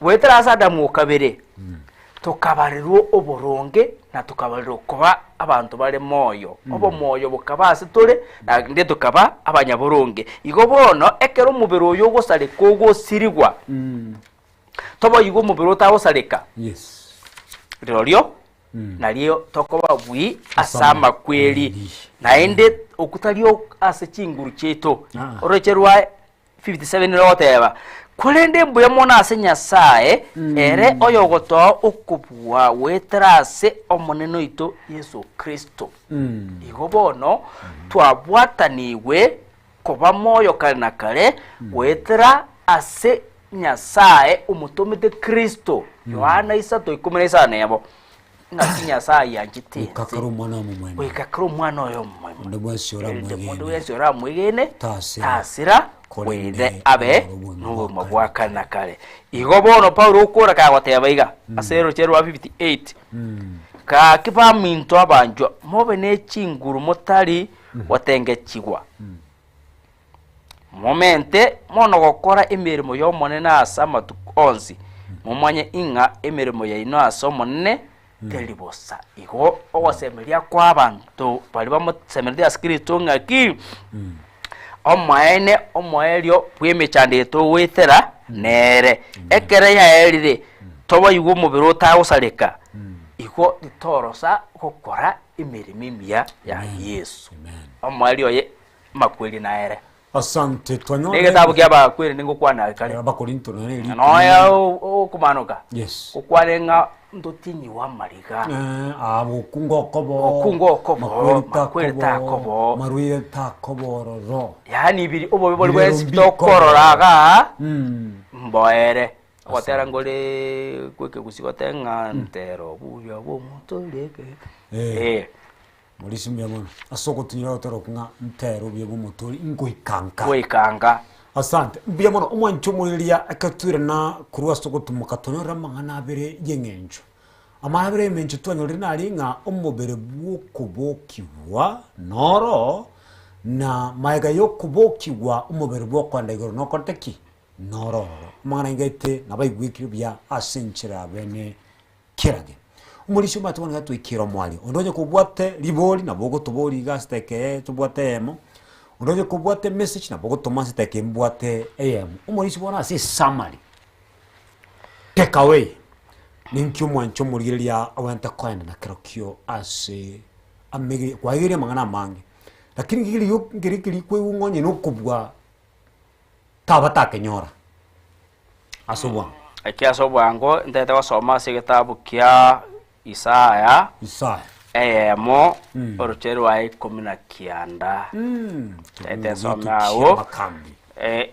wetera Adamu kabere tukabarirwo oboronge na tukabarirwo kuba abantu bari moyo obo moyo bukabase tole na ndi tukaba abanyaboronge igo bono ekero mubiro yo gosaleka ogosirigwa tobo igo mubiro tagosaleka yes roryo naliyo tokoba bwi asama kweli naende okutalio ase chinguru cheto orocherwa 57 roteba kulende mbuya mona ase Nyasaye ere oyogotoa okubwa wetrase omoneno ito Yesu Kristo igo bono twabwataniwe kuba moyo kale na kale wetra ase Nyasaye umutomete Kristo Yohana 3:19 nebo ngati Nyasaye yanjite kakaro mwana mumwene wekakaro mwana oyo mumwene ndo bwensora mwigene tasira kwende abe no mabwaka na kale igo bono Paulo ukora ka gwatebaiga asero cherwa 58 ka kipa minto abanjo mobe ne chinguru motari watengechigwa momente mono gokora emirimo yo monena asama tukonzi mumanye inga emirimo ya ino asomonene telibosa igo ogosemeria kwa abantu bali bamusemeria Kristo ngaki omaene omoelio bwemechandeto wethera nere ekere ya erire toba yugo mubiro tagosaleka igo ditorosa gokora imirimo ya Yesu omoelio ye makweli na ere asante twanyone nige tabu kyaba kweli ningo kwana kale abakorinto none no ya okumanuka yes okwarenga ndotinyi wa mariga abo kungokobo makweli takobo maruye takobororo yani ibiri obo biboli bwesi bitokororaga mboere gotera ngole kweke kusigotenga ntero buya bo mutoleke Mulisi mbiyamona asoko tunyira otoro kunga ntero bye bumutori ngoikanga asante mbiyamona umwancho muliria akatura na kurwa soko tumukatonora mangana abere yengenjo amabere mencho twanyori nali nga omobere bwokubokiwa noro na maiga yokubokiwa omobere bwokwanda igoro nokoteki noro mangana ngete nabaigwikiro bya asenchira bene kirage umurisho matubona gatwikira mwali ondoje kubwate liboli na bogo tuboli gasteke tubwate emo ondoje kubwate message na bogo tomasi teke mbwate am umurisho bona si summary take away ninkyo mwancho muriria awanta kwenda na kirokyo ase amege kwagire mangana mangi lakini ngiri yo ngiri kwe ungonye no kubwa tabata kenyora asobwa akia sobwango ndete wasoma se kitabu kia Isaya emo oruchero wa 19 tete somao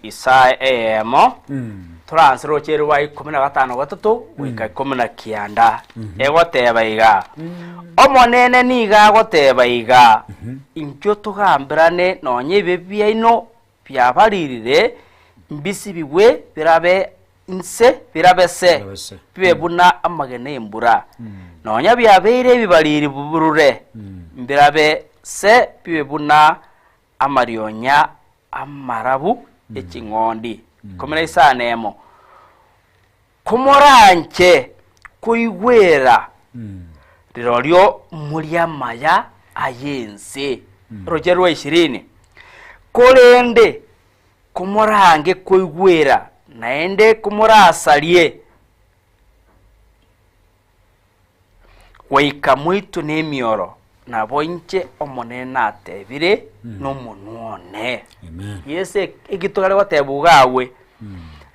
Isaya emo transro chero wa 15 gatatu wika 19 egoteba iga omonene niga goteba iga injo tugambirane nonye bebia ino byabaririre mbisi biwe birabe inse birabese bibebuna amagene imbura nonya byabeire bibaliri buburure mbirabe se bibebuna amarionya amarabu ekingondi komera isanemo kumoranche kuigwera riroryo muria maya ayense rogero 20 kolende kumorange kuigwera naende kumurasalie waika mwitu n'emioro nabo inche omonena atebire n'omunuone yese igitogale watebugawe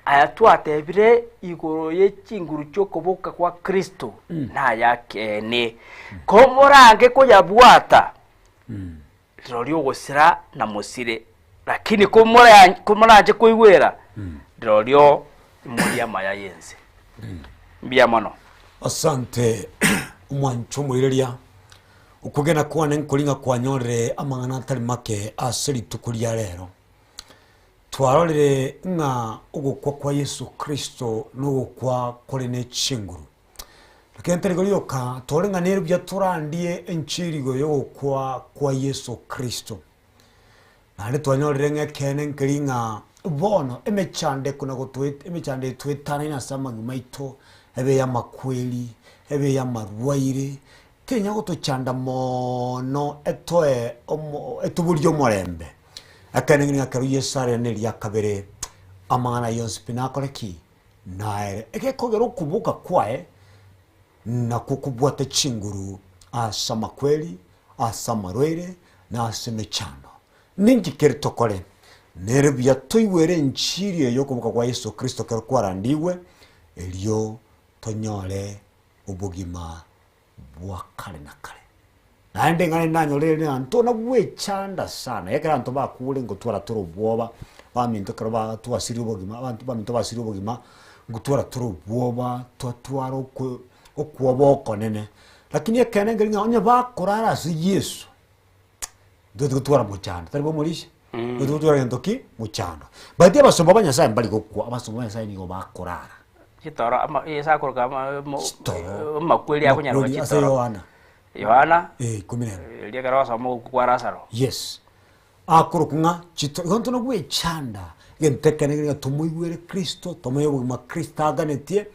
ayatu atebire igoro y'ekinguru cyokoboka kwa Kristo na yakene komorange ko yabwata roryo gosira na musire lakini kumoranje kuigwera roryo muri amaya yenze mbia mono asante umwancho muriria ukugena kuone nkulinga kwanyore amangana atari make asiri tukuria rero twarorere nga ugukwa kwa Yesu Kristo n'ugukwa kuri ne chinguru lakini golioka torenga nero bya turandie enchirigo yo kwa Yesu Kristo nare twanyorere nga kene nkilinga bono emechande kuna gotwete emechande twetana ina sama maito ebe ya makweli ebe ya marwaire kenya gotochanda mono etoe etuburyo morembe akane ngi akaru yesare neli yakabere amana yonspinakole ki naere ekekogero kubuka kwae na kukubwate chinguru asama kweli asama rwere na asemechando ningi keritokole nerebya toiwere nchiri yo kubuka kwa Yesu Kristo kerukwarandiwe elio tonyole ubugima bwa kale na kale naende ngane nanyolere antona bwechanda sana yekera anto bakule ngotwara toro bwoba baminto karaba twasiri ubugima abantu baminto basiri ubugima ngotwara toro bwoba twatwara okwoboko nene lakini yekene ngelinga onye bakorara si Yesu dodo twara muchanda taribo mulisha dodo twara ntoki muchanda badia basomba banyasa mbali gokwa abasomba banyasa ni go bakorara kitoro ama yesa korga makweli akunyarwa kitoro Yohana 10 liya karawa mo kwa Lazaro yes akurukunga chito gonto no gwechanda gentekane ngi tumuigwere Kristo tomoyo ma Kristo aganetie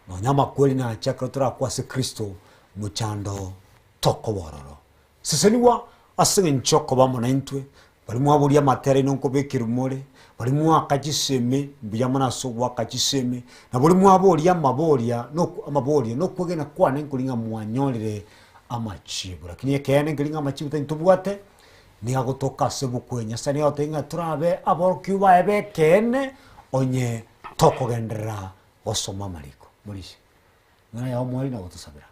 no nyama kweli na chakra tura kwa se Kristo muchando toko bororo seseniwa asinge nchoko bamona intwe bali mwaburia matere nonko bekirumore bali mwakachiseme mbiyamana so wakachiseme na bali mwaburia maboria no kwegena kwane nkulinga mwanyolere amachibu lakini yekene ngilinga amachibu tentubwate ni agotoka sebukwenya sani otenga turabe aborkiu baebe kene onye toko gendera osoma maliko mulishi ngana ya omwali na gotusabira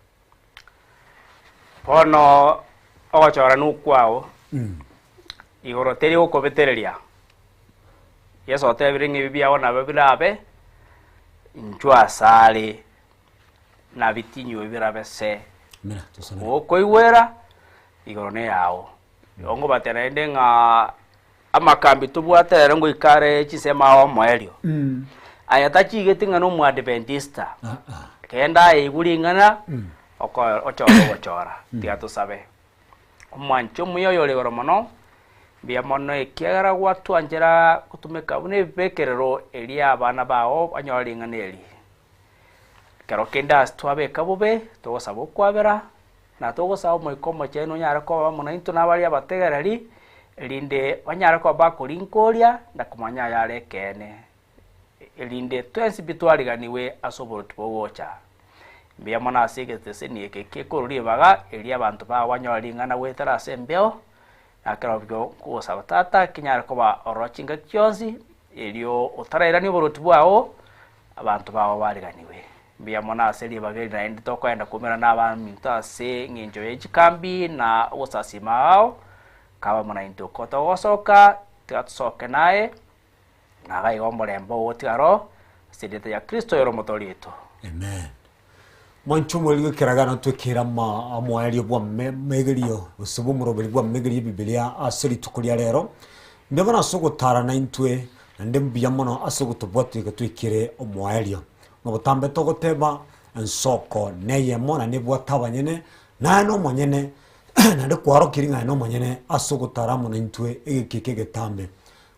pono ogochora nukwao igoro teri okobetereria Yesu otebire ngibibia ona babirabe njwa sale na bitinyo birabe se mira tusana okoigwera igorone yao ongo baterende nga amakambi tubwatere ngo ikare chisema o moelio ayata chigete ngano mu adventista kenda igulingana ochora tiato sabe omwancho muyo le goromono bia mono ekiagara gwatu anjera kutumeka bune bekerero elia abana bao anyolingana eli kero kendas twabeka bube togosaba okwabera na togosaba omoikomo chenu nyara koba mono into nabari abategereri elinde banyara koba bakorinkoria na kumanya yare kene elinde twensi bitwariganiwe asoboruti bogocha mbia mona asegete seni eke koruri baga eli abantu ba wanyoringana wetara sembeo akero byo kosaba tata kinyara koba orochinga kyonsi elio otarairani boruti bwao abantu bawo bariganiwe mbia mona aseli bageri na ndi tokwenda kumera n'abantu ase nginjo y'ekikambi na osasimao kaba mona into koto gosoka tatsoke naye na gai omorembo otiro sidete ya Kristo yoro motorito. Amen. Manchumo ligo kiragana twekera ma amwaeli bwa megerio usubu murobeli bwa megerio Biblia aseli tukulia rero ndabona soko tara na intwe nande mbia mono asogo tubwati gatwikire omwaelio no butambe togoteba ensoko neye mona ne bwataba nyene na no monyene nande kwaro kiringa no monyene asogo tara mono intwe egekeke getambe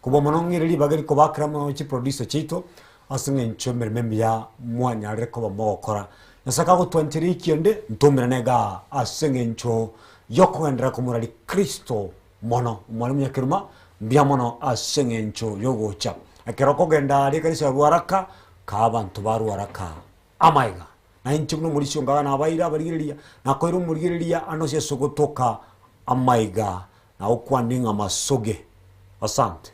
kubo mono ngirili bagari ko bakra mono chi producer chito asinge nchomere membia mwanya reko bamokora nasaka go 20 kionde ntomera nega asinge ncho yoko endra kumurali Kristo mono mwalimu yakiruma mbia mono asinge ncho yogocha akeroko genda ari kanisa ruaraka ka abantu baruaraka amaiga na inchimno muri shonga na abaira barigiriria na koiru murigiriria ano cia sogotoka amaiga na okwandinga masoge asante.